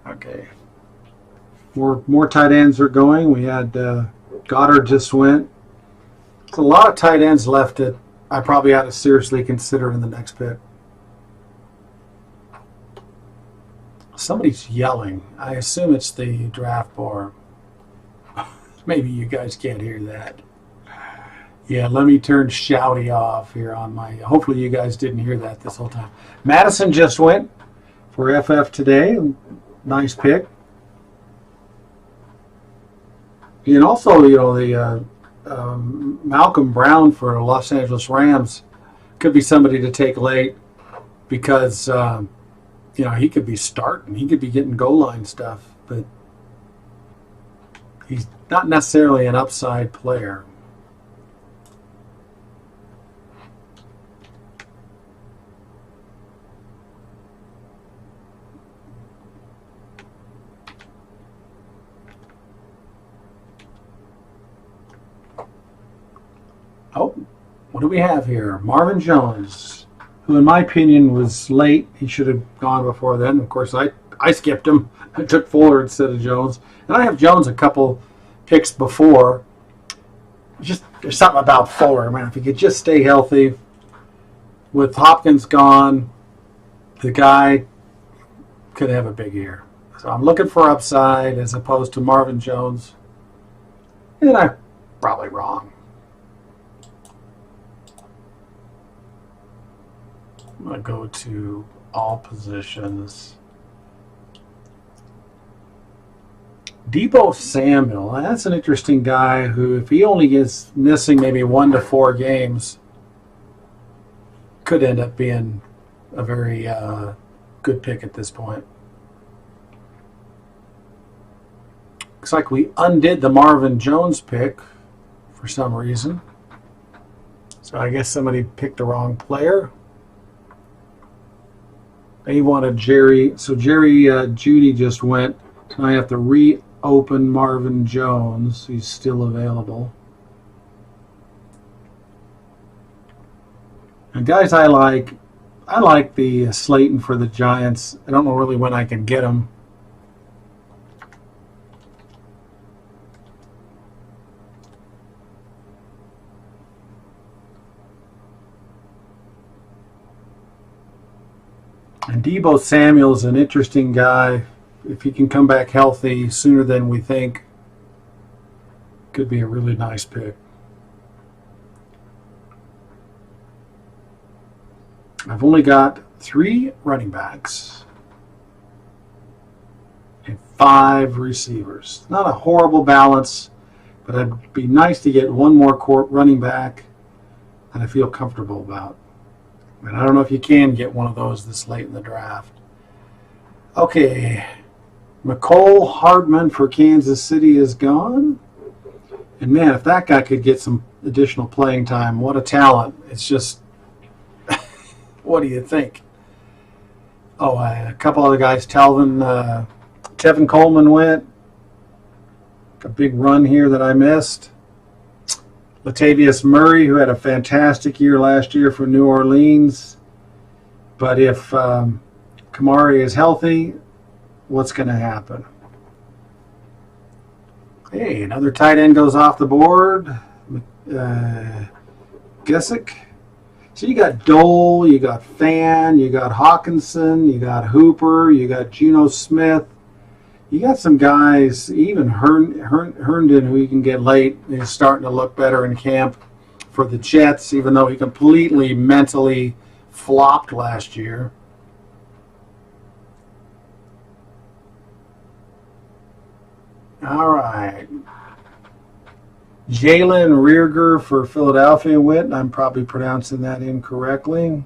Okay. More tight ends are going. We had Goddard just went. There's a lot of tight ends left that I probably ought to seriously consider in the next pick. Somebody's yelling. I assume it's the draft board. Maybe you guys can't hear that. Yeah, let me turn shouty off here on my... Hopefully you guys didn't hear that this whole time. Madison just went for FF today. Nice pick. And also, you know, the Malcolm Brown for Los Angeles Rams could be somebody to take late because, you know, he could be starting. He could be getting goal line stuff, but he's not necessarily an upside player. Oh, what do we have here? Marvin Jones, who in my opinion was late. He should have gone before then. Of course, I skipped him. I took Fuller instead of Jones. And I have Jones a couple picks before. Just there's something about Fuller, man. If he could just stay healthy. With Hopkins gone, the guy could have a big year. So I'm looking for upside as opposed to Marvin Jones. And I'm probably wrong. I'm going to go to all positions. Deebo Samuel, that's an interesting guy who, if he only is missing maybe 1 to 4 games, could end up being a very good pick at this point. Looks like we undid the Marvin Jones pick for some reason. So I guess somebody picked the wrong player. They wanted Jerry. So Jerry Judy just went. So I have to reopen Marvin Jones. He's still available. And guys I like the Slayton for the Giants. I don't know really when I can get him. And Deebo Samuel's an interesting guy. If he can come back healthy sooner than we think, could be a really nice pick. I've only got 3 running backs and 5 receivers. Not a horrible balance, but it'd be nice to get one more running back that I feel comfortable about. And I don't know if you can get one of those this late in the draft. Okay. McCole Hardman for Kansas City is gone. And man, if that guy could get some additional playing time, what a talent. It's just, what do you think? Oh, a couple other guys. Tevin Coleman went. A big run here that I missed. Latavius Murray, who had a fantastic year last year for New Orleans. But if Kamari is healthy, what's going to happen? Hey, another tight end goes off the board. Gesick. So you got Dole, you got Fan, you got Hawkinson, you got Hooper, you got Geno Smith. You got some guys, even Herndon, who you can get late, is starting to look better in camp for the Jets, even though he completely mentally flopped last year. All right. Jalen Reagor for Philadelphia went. I'm probably pronouncing that incorrectly.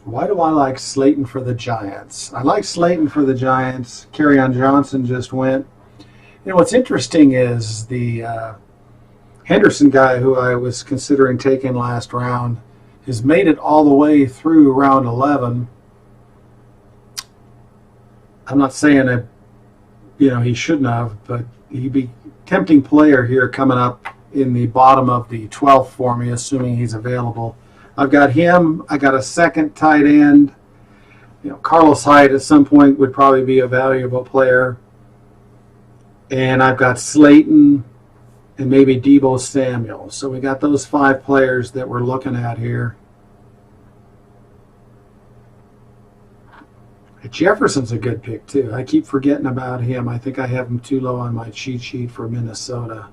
Why do I like Slayton for the Giants? I like Slayton for the Giants. Kerryon Johnson just went. You know, what's interesting is the Henderson guy, who I was considering taking last round, has made it all the way through round 11. I'm not saying that, he shouldn't have, but he'd be a tempting player here coming up in the bottom of the 12th for me, assuming he's available. I've got him. I got a second tight end. Carlos Hyde at some point would probably be a valuable player. And I've got Slayton and maybe Deebo Samuel. So we got those 5 players that we're looking at here. Jefferson's a good pick, too. I keep forgetting about him. I think I have him too low on my cheat sheet for Minnesota.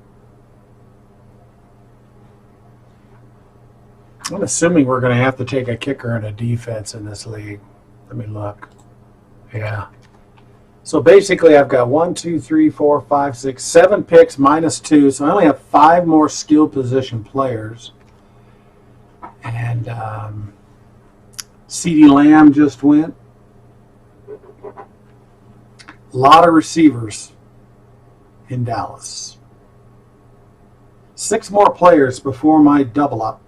I'm assuming we're going to have to take a kicker and a defense in this league. Let me look. Yeah. So basically I've got 1, 2, 3, 4, 5, 6, 7 picks minus 2. So I only have 5 more skill position players. And CeeDee Lamb just went. A lot of receivers in Dallas. 6 more players before my double up.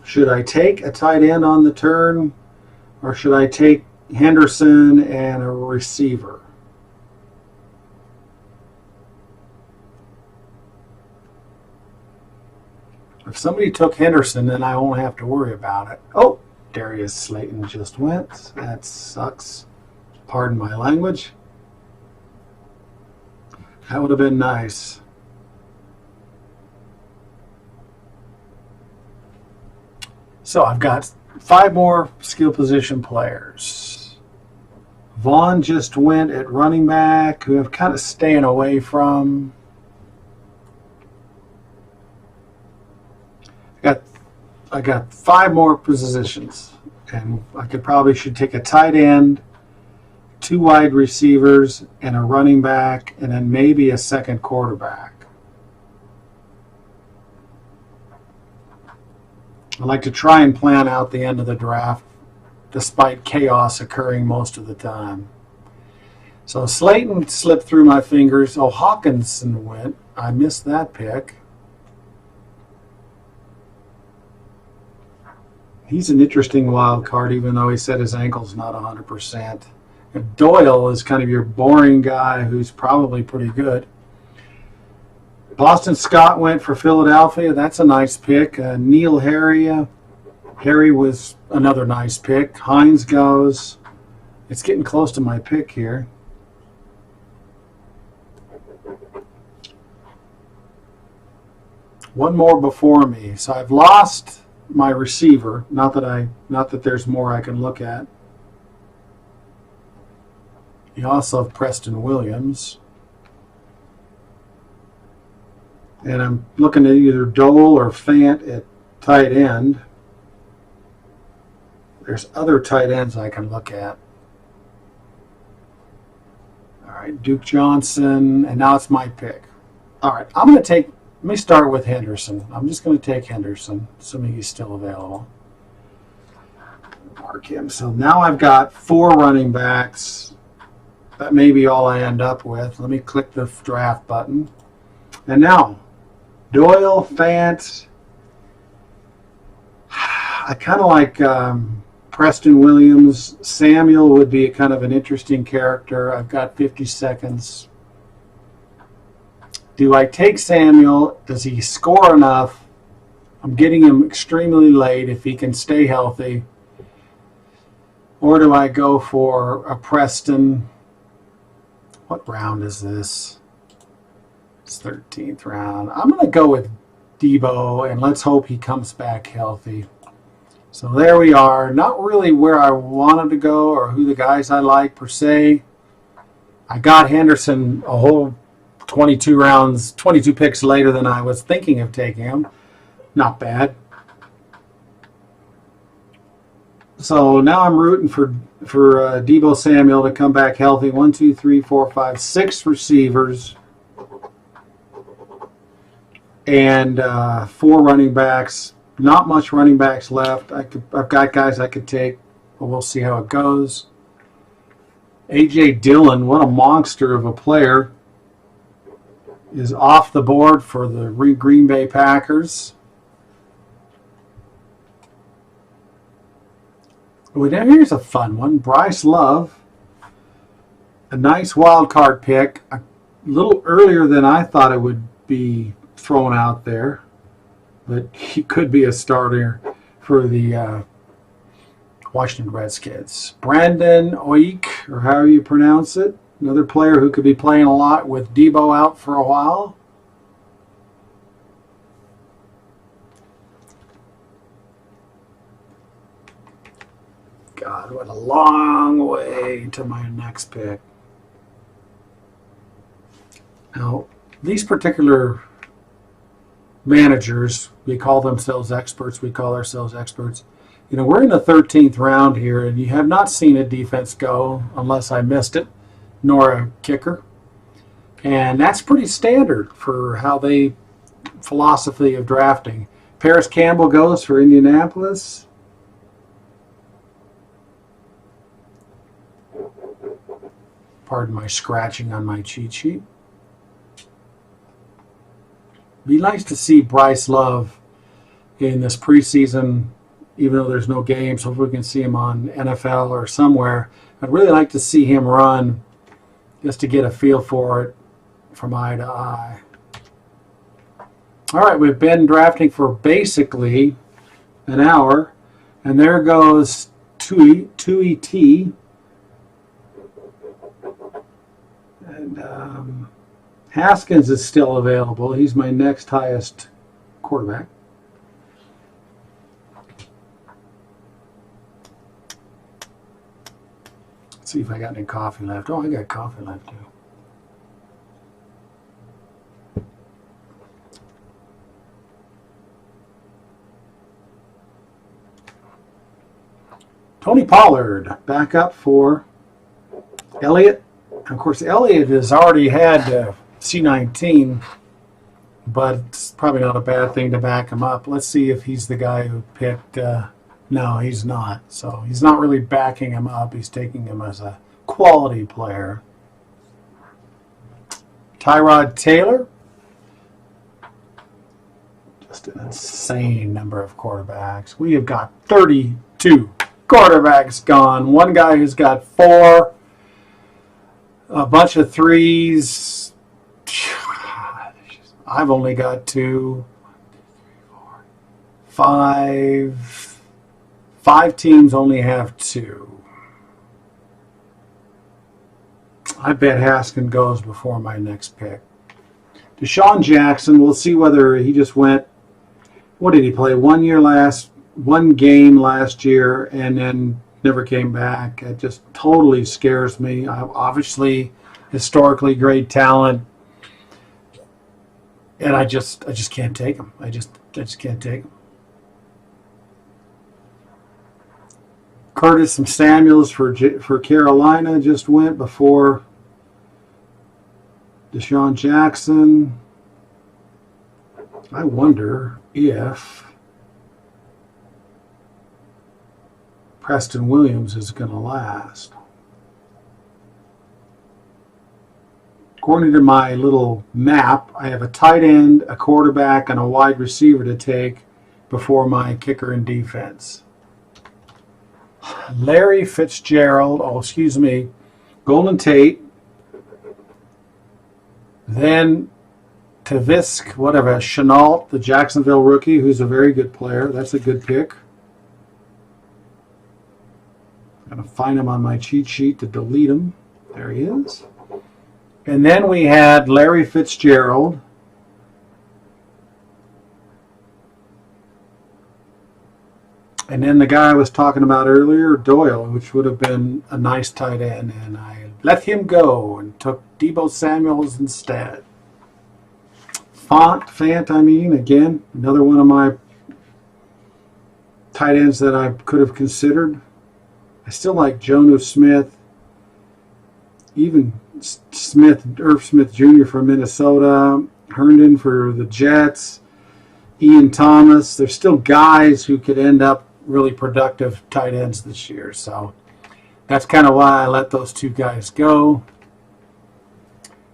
Should I take a tight end on the turn, or should I take Henderson and a receiver? If somebody took Henderson, then I won't have to worry about it. Oh, Darius Slayton just went. That sucks. Pardon my language. That would have been nice. So I've got 5 more skill position players. Vaughn just went at running back, who I'm kind of staying away from. I got 5 more positions, and I should take a tight end, 2 wide receivers, and a running back, and then maybe a second quarterback. I like to try and plan out the end of the draft, despite chaos occurring most of the time. So Slayton slipped through my fingers. Oh, Hawkinson went. I missed that pick. He's an interesting wild card, even though he said his ankle's not 100%. And Doyle is kind of your boring guy who's probably pretty good. Boston Scott went for Philadelphia. That's a nice pick. Neil Harry was another nice pick. Hines goes. It's getting close to my pick here. One more before me. So I've lost my receiver. Not that there's more I can look at. You also have Preston Williams. And I'm looking at either Dole or Fant at tight end. There's other tight ends I can look at. All right, Duke Johnson, and now it's my pick. All right, let me start with Henderson. I'm just going to take Henderson, assuming he's still available. Mark him. So now I've got 4 running backs. That may be all I end up with. Let me click the draft button. And now, Doyle, Fant. I kind of like Preston Williams. Samuel would be kind of an interesting character. I've got 50 seconds. Do I take Samuel? Does he score enough? I'm getting him extremely late if he can stay healthy. Or do I go for a Preston? What round is this? It's 13th round. I'm going to go with Debo, and let's hope he comes back healthy. So there we are. Not really where I wanted to go or who the guys I like per se. I got Henderson a whole 22 rounds, 22 picks later than I was thinking of taking him. Not bad. So now I'm rooting for Debo Samuel to come back healthy. 1, 2, 3, 4, 5, 6 receivers. And 4 running backs. Not much running backs left. I've got guys I could take, but we'll see how it goes. A.J. Dillon, what a monster of a player, is off the board for the Green Bay Packers. Well, now here's a fun one. Bryce Love, a nice wild card pick, a little earlier than I thought it would be thrown out there, but he could be a starter for the Washington Redskins. Brandon Oik, or however you pronounce it, another player who could be playing a lot with Debo out for a while. God, what a long way to my next pick. Now, these particular managers, we call themselves experts, we call ourselves experts. You know, we're in the 13th round here, and you have not seen a defense go, unless I missed it, nor a kicker. And that's pretty standard for how they philosophy of drafting. Paris Campbell goes for Indianapolis. Pardon my scratching on my cheat sheet. Be nice to see Bryce Love in this preseason, even though there's no games. Hopefully we can see him on NFL or somewhere. I'd really like to see him run just to get a feel for it from eye to eye. All right, we've been drafting for basically an hour, and there goes Tui T. And Haskins is still available. He's my next highest quarterback. Let's see if I got any coffee left. Oh, I got coffee left too. Tony Pollard back up for Elliott. Of course, Elliott has already had C19, but it's probably not a bad thing to back him up. Let's see if he's the guy who picked. No, he's not. So he's not really backing him up. He's taking him as a quality player. Tyrod Taylor. Just an insane number of quarterbacks. We have got 32 quarterbacks gone. One guy who's got 4. A bunch of 3s. I've only got 2. 5. 5 teams only have 2. I bet Haskins goes before my next pick. Deshaun Jackson, we'll see whether he just went, what did he play? 1 game last year and then never came back. It just totally scares me. Obviously, historically great talent, and I just can't take him. I just can't take him. Curtis Samuels for Carolina just went before Deshaun Jackson. I wonder if Preston Williams is going to last. According to my little map, I have a tight end, a quarterback, and a wide receiver to take before my kicker and defense. Larry Fitzgerald, Golden Tate, then Tavisk, Chenault, the Jacksonville rookie, who's a very good player. That's a good pick. I'm going to find him on my cheat sheet to delete him. There he is. And then we had Larry Fitzgerald. And then the guy I was talking about earlier, Doyle, which would have been a nice tight end. And I let him go and took Deebo Samuels instead. Again, another one of my tight ends that I could have considered. I still like Jonnu Smith, even Irv Smith Jr. for Minnesota, Herndon for the Jets, Ian Thomas. There's still guys who could end up really productive tight ends this year. So that's kind of why I let those two guys go.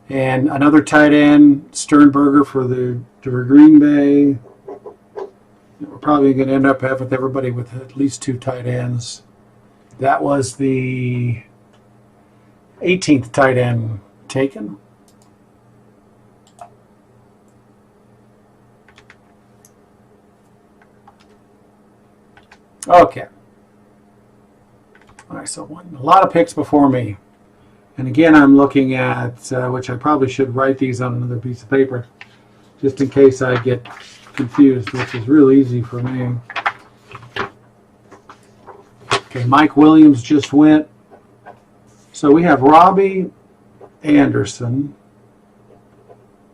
And another tight end, Sternberger for Green Bay. We're probably going to end up with everybody with at least two tight ends. That was the 18th tight end taken. Okay. All right, so a lot of picks before me. And again, I'm looking at, which I probably should write these on another piece of paper, just in case I get confused, which is real easy for me. Okay, Mike Williams just went. So we have Robbie Anderson,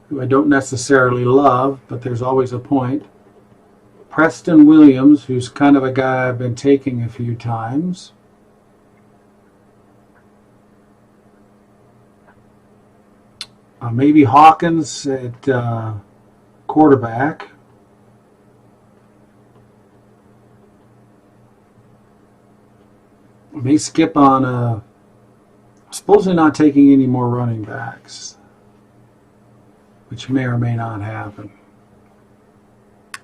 who I don't necessarily love, but there's always a point. Preston Williams, who's kind of a guy I've been taking a few times. Maybe Hawkins at quarterback. May skip on supposedly not taking any more running backs, which may or may not happen.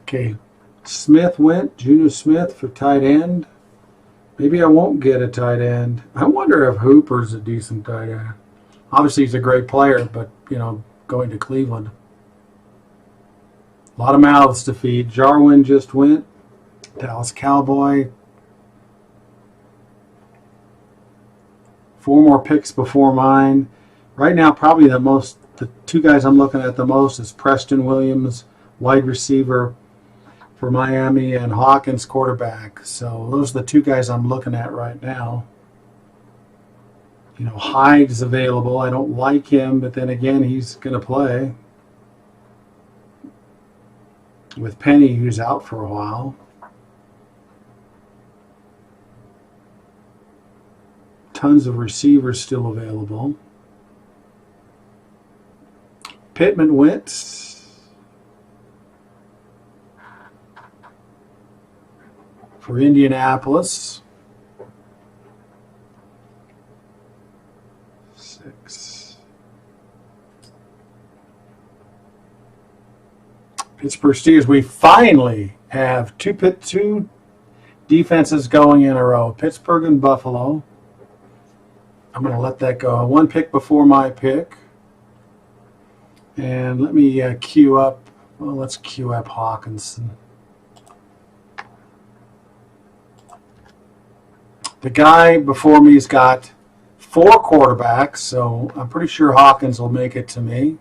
Okay, Smith went, Junior Smith for tight end. Maybe I won't get a tight end. I wonder if Hooper's a decent tight end. Obviously, he's a great player, but, going to Cleveland. A lot of mouths to feed. Jarwin just went. Dallas Cowboy. 4 more picks before mine. Right now, probably the two guys I'm looking at the most is Preston Williams, wide receiver for Miami, and Hawkins, quarterback. So those are the two guys I'm looking at right now. Hyde's available. I don't like him, but then again, he's going to play. With Penny, who's out for a while. Tons of receivers still available. Pittman went. For Indianapolis. 6. Pittsburgh Steelers. We finally have two defenses going in a row. Pittsburgh and Buffalo. I'm going to let that go. 1 pick before my pick. And let me queue up. Well, let's queue up Hawkinson. The guy before me's got 4 quarterbacks, so I'm pretty sure Hawkins will make it to me.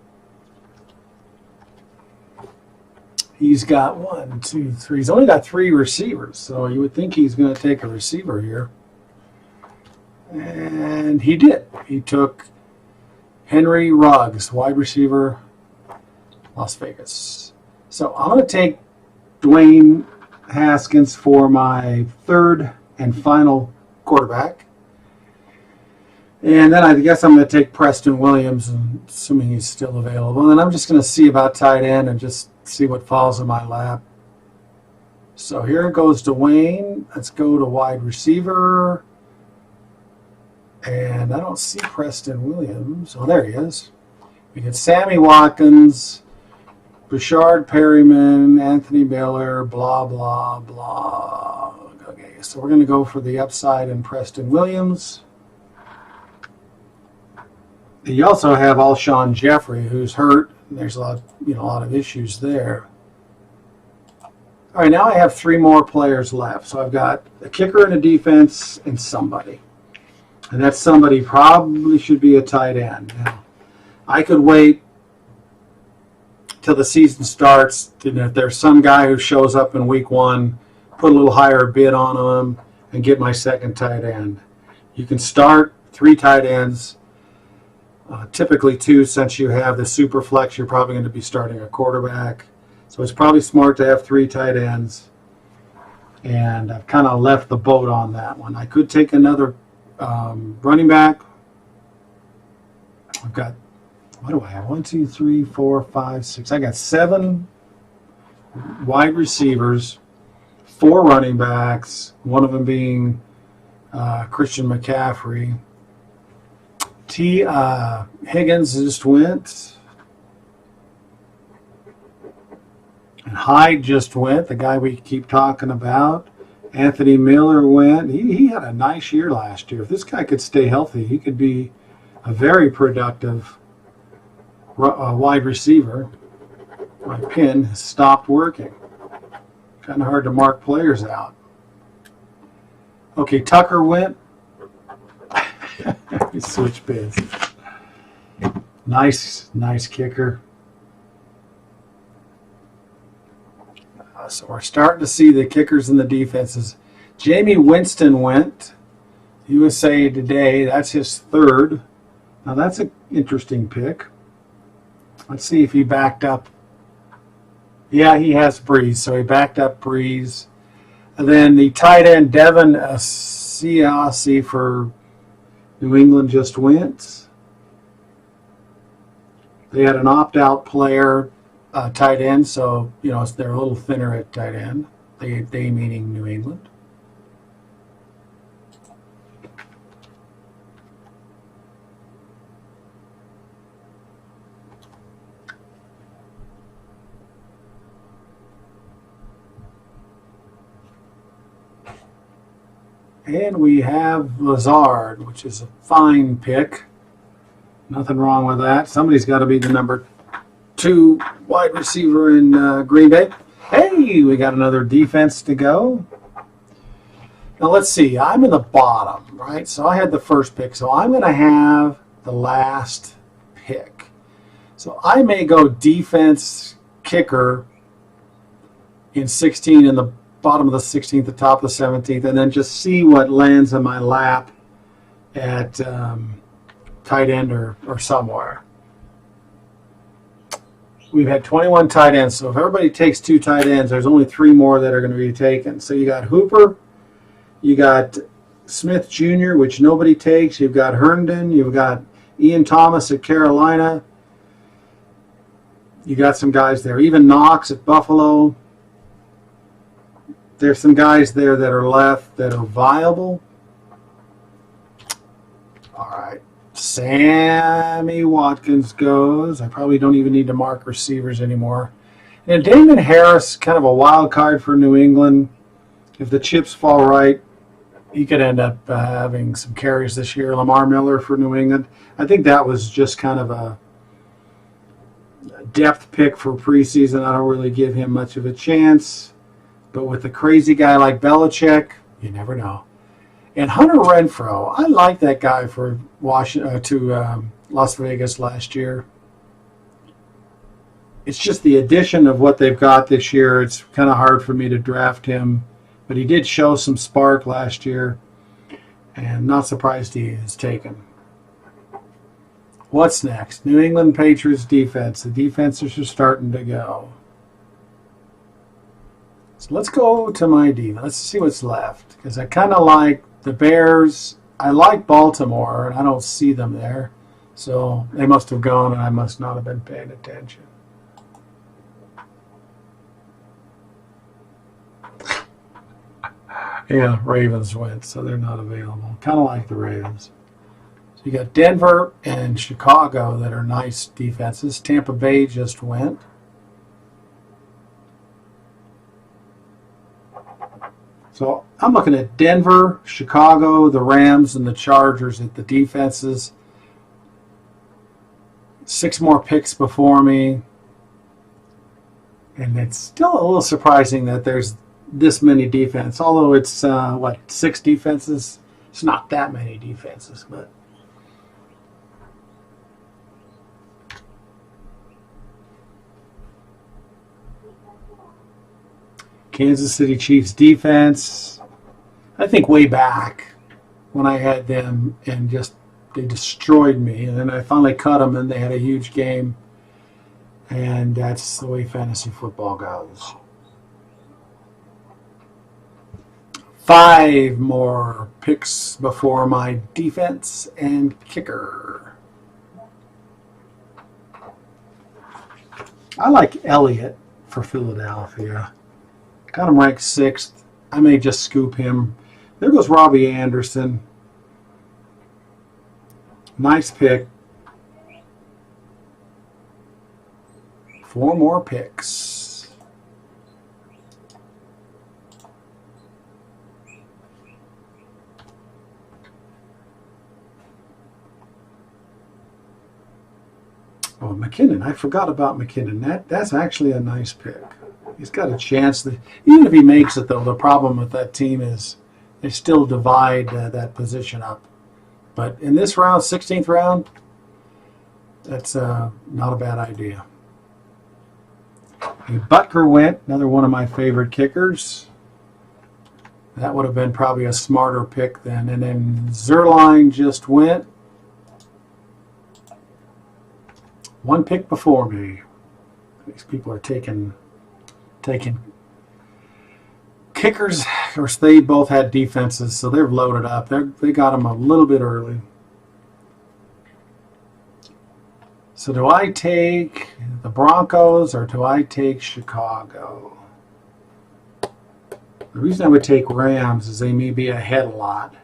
He's got 1, 2, 3. He's only got 3 receivers, so you would think he's going to take a receiver here. And he did. He took Henry Ruggs, wide receiver, Las Vegas. So I'm going to take Dwayne Haskins for my 3rd and final quarterback. And then I guess I'm going to take Preston Williams, assuming he's still available. And then I'm just going to see about tight end and just see what falls in my lap. So here goes Dwayne. Let's go to wide receiver. And I don't see Preston Williams. Oh, there he is. We get Sammy Watkins, Bouchard Perryman, Anthony Miller, blah, blah, blah. Okay, so we're going to go for the upside in Preston Williams. You also have Alshon Jeffrey, who's hurt. There's a lot of issues there. All right, now I have 3 more players left. So I've got a kicker and a defense and somebody. And that somebody probably should be a tight end. Now, I could wait till the season starts. And if there's some guy who shows up in week 1, put a little higher bid on him and get my second tight end. You can start 3 tight ends. Typically 2, since you have the Superflex, you're probably going to be starting a quarterback. So it's probably smart to have 3 tight ends. And I've kind of left the boat on that one. I could take another running back. I've got, what do I have? 1, 2, 3, 4, 5, 6. I got 7 wide receivers, 4 running backs, one of them being Christian McCaffrey. Higgins just went. And Hyde just went, the guy we keep talking about. Anthony Miller went. He had a nice year last year. If this guy could stay healthy, he could be a very productive wide receiver. My pin has stopped working. Kind of hard to mark players out. Okay, Tucker went. Switch pins. Nice kicker. So we're starting to see the kickers and the defenses. Jamie Winston went. USA Today. That's his 3rd. Now that's an interesting pick. Let's see if he backed up. Yeah, he has Breeze. So he backed up Breeze. And then the tight end, Devin Asiasi for New England just went. They had an opt-out player, tight end, so they're a little thinner at tight end. They meaning New England. And we have Lazard, which is a fine pick. Nothing wrong with that. Somebody's got to be the number 2 wide receiver in Green Bay. Hey, we got another defense to go. Now let's see. I'm in the bottom, right? So I had the first pick. So I'm going to have the last pick. So I may go defense kicker in 16 in the bottom of the 16th, the top of the 17th, and then just see what lands in my lap at tight end or somewhere. We've had 21 tight ends, so if everybody takes 2 tight ends, there's only 3 more that are going to be taken. So you got Hooper, you got Smith Jr., which nobody takes, you've got Herndon, you've got Ian Thomas at Carolina, you got some guys there, even Knox at Buffalo. There's some guys there that are left that are viable. All right. Sammy Watkins goes. I probably don't even need to mark receivers anymore. And Damon Harris, kind of a wild card for New England. If the chips fall right, he could end up having some carries this year. Lamar Miller for New England. I think that was just kind of a depth pick for preseason. I don't really give him much of a chance. But with a crazy guy like Belichick, you never know. And Hunter Renfrow, I like that guy for Las Vegas last year. It's just the addition of what they've got this year. It's kind of hard for me to draft him. But he did show some spark last year. And not surprised he is taken. What's next? New England Patriots defense. The defenses are starting to go. So let's go to my defense. Let's see what's left. Because I kind of like the Bears I like Baltimore, and I don't see them there. So they must have gone, and I must not have been paying attention. Yeah, Ravens went, so they're not available. Kind of like the Ravens. So you got Denver and Chicago that are nice defenses. Tampa Bay just went. So I'm looking at Denver, Chicago, the Rams, and the Chargers at the defenses. 6 more picks before me. And it's still a little surprising that there's this many defense. Although it's, 6 defenses? It's not that many defenses, but... Kansas City Chiefs defense. I think way back when I had them and just they destroyed me. And then I finally cut them and they had a huge game. And that's the way fantasy football goes. 5 more picks before my defense and kicker. I like Elliott for Philadelphia. Got him ranked 6th. I may just scoop him. There goes Robbie Anderson. Nice pick. 4 more picks. Oh, McKinnon. I forgot about McKinnon. That's actually a nice pick. He's got a chance. Even if he makes it, though, the problem with that team is they still divide that position up. But in this round, 16th round, that's not a bad idea. Butker went, another one of my favorite kickers. That would have been probably a smarter pick then. And then Zerline just went. 1 pick before me. These people are taking kickers. Of course, they both had defenses, so they're loaded up. They got them a little bit early. So do I take the Broncos or do I take Chicago? The reason I would take Rams is they may be ahead a lot.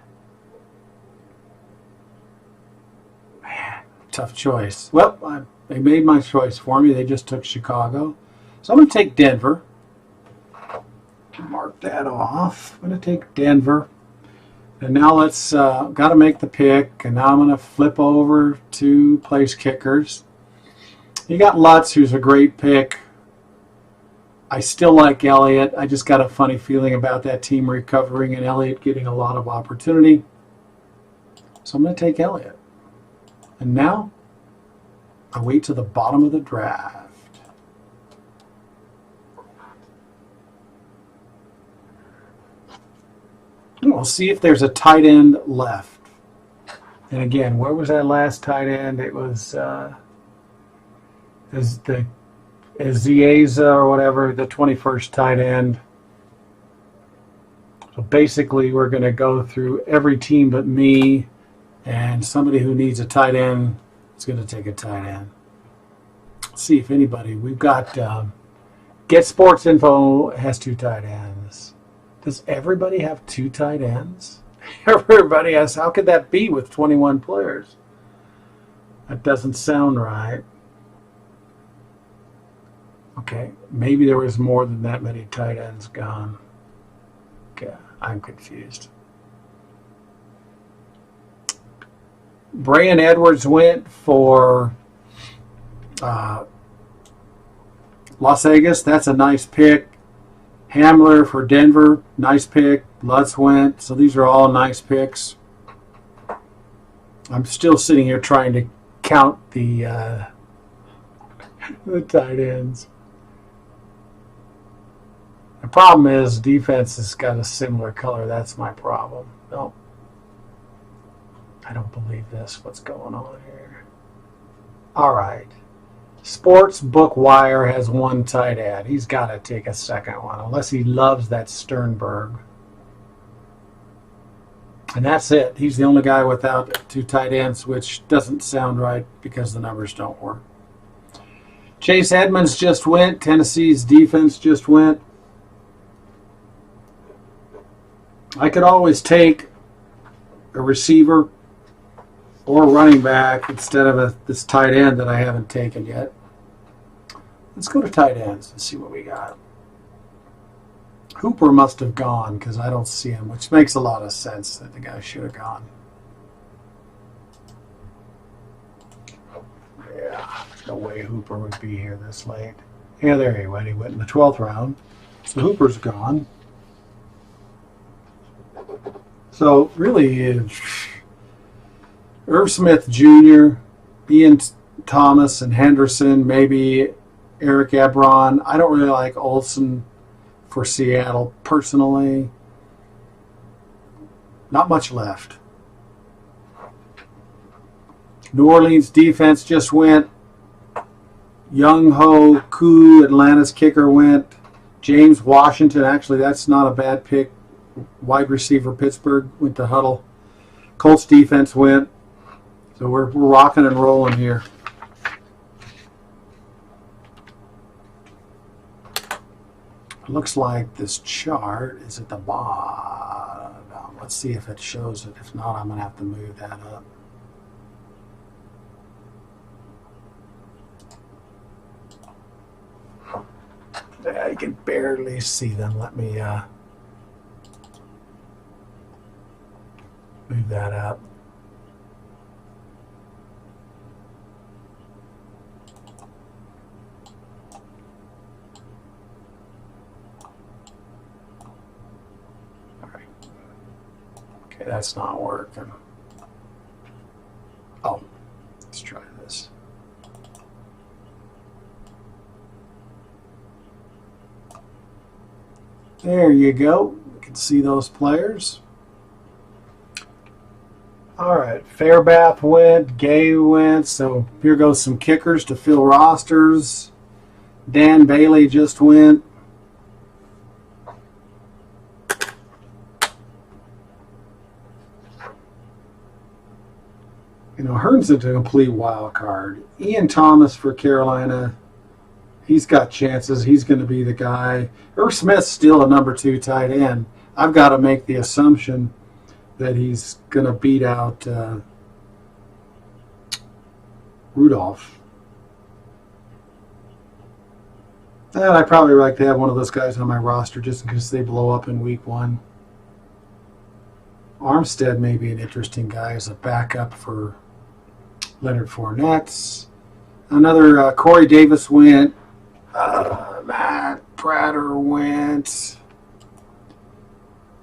Man, tough choice. Well, they made my choice for me. They just took Chicago. So I'm going to take Denver. Mark that off. I'm going to take Denver. And now let's, got to make the pick. And now I'm going to flip over to place kickers. You got Lutz, who's a great pick. I still like Elliott. I just got a funny feeling about that team recovering and Elliott getting a lot of opportunity. So I'm going to take Elliott. And now I wait to the bottom of the draft. We'll see if there's a tight end left. And again, where was that last tight end? It was Zieza or whatever, the 21st tight end. So basically, we're going to go through every team but me, and somebody who needs a tight end is going to take a tight end. Let's see if anybody. We've got Get Sports Info has 2 tight ends. Does everybody have 2 tight ends? Everybody has. How could that be with 21 players? That doesn't sound right. Okay, maybe there was more than that many tight ends gone. Okay, I'm confused. Brayan Edwards went for Las Vegas. That's a nice pick. Hamler for Denver, nice pick. Lutz went. So these are all nice picks. I'm still sitting here trying to count the tight ends. The problem is defense has got a similar color. That's my problem. No, I don't believe this. What's going on here? All right. Sportsbook Wire has 1 tight end. He's got to take a second one, unless he loves that Sternberg. And that's it. He's the only guy without 2 tight ends, which doesn't sound right because the numbers don't work. Chase Edmonds just went. Tennessee's defense just went. I could always take a receiver or running back instead of this tight end that I haven't taken yet. Let's go to tight ends and see what we got. Hooper must have gone because I don't see him, which makes a lot of sense that the guy should have gone. Yeah, there's no way Hooper would be here this late. Yeah, there he went. He went in the 12th round. So Hooper's gone. So really, Irv Smith Jr., Ian Thomas, and Henderson, maybe Eric Ebron. I don't really like Olsen for Seattle personally. Not much left. New Orleans defense just went. Young Ho Koo, Atlanta's kicker, went. James Washington, actually that's not a bad pick. Wide receiver Pittsburgh went to Huddle. Colts defense went. So we're rocking and rolling here. Looks like this chart is at the bottom. Let's see if it shows it. If not, I'm going to have to move that up. I can barely see them. Let me move that up. Okay, that's not working. Oh, let's try this. There you go. You can see those players. All right, Fairbath went, Gay went, so here goes some kickers to fill rosters. Dan Bailey just went. You know, Hearn's a complete wild card. Ian Thomas for Carolina, he's got chances. He's going to be the guy. Irv Smith's still a number 2 tight end. I've got to make the assumption that he's going to beat out Rudolph. And I'd probably like to have one of those guys on my roster just in case they blow up in week 1. Armstead may be an interesting guy as a backup for Leonard Fournette. Another Corey Davis went. Matt Prater went.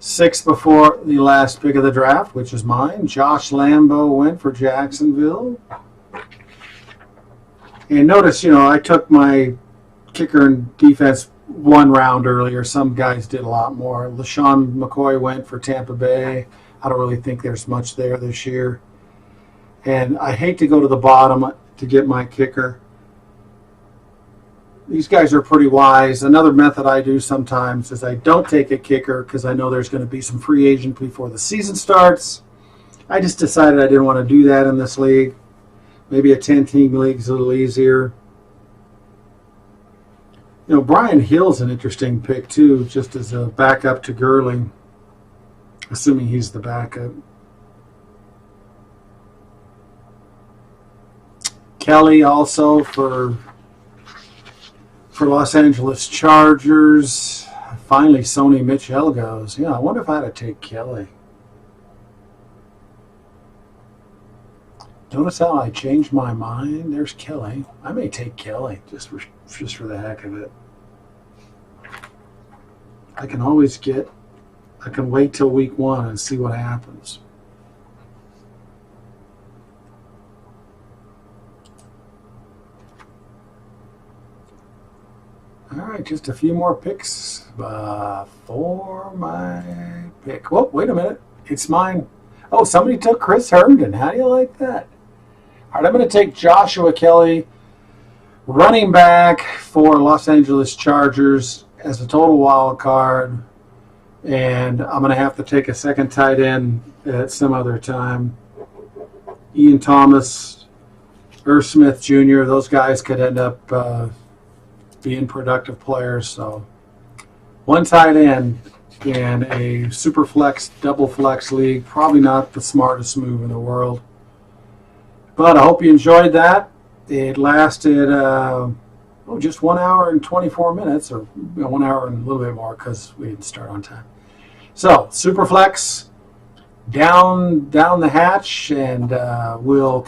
6 before the last pick of the draft, which is mine. Josh Lambo went for Jacksonville. And notice, you know, I took my kicker and defense 1 round earlier. Some guys did a lot more. LaShawn McCoy went for Tampa Bay. I don't really think there's much there this year. And I hate to go to the bottom to get my kicker. These guys are pretty wise. Another method I do sometimes is I don't take a kicker because I know there's going to be some free agent before the season starts. I just decided I didn't want to do that in this league. Maybe a 10-team league is a little easier. You know, Brian Hill's an interesting pick too, just as a backup to Gurley, assuming he's the backup. Kelly also for Los Angeles Chargers. Finally, Sony Michel goes. Yeah, I wonder if I had to take Kelly. Notice how I changed my mind? There's Kelly. I may take Kelly just for the heck of it. I can wait till week 1 and see what happens. All right, just a few more picks for my pick. Whoa, wait a minute. It's mine. Oh, somebody took Chris Herndon. How do you like that? All right, I'm going to take Joshua Kelly, running back for Los Angeles Chargers, as a total wild card. and I'm going to have to take a second tight end at some other time. Ian Thomas, Irv Smith Jr., those guys could end up being productive players. So one tight end in a Superflex, double flex league, probably not the smartest move in the world. But I hope you enjoyed that. It lasted just 1 hour and 24 minutes, or 1 hour and a little bit more because we didn't start on time. So Superflex, down the hatch, and we'll continue.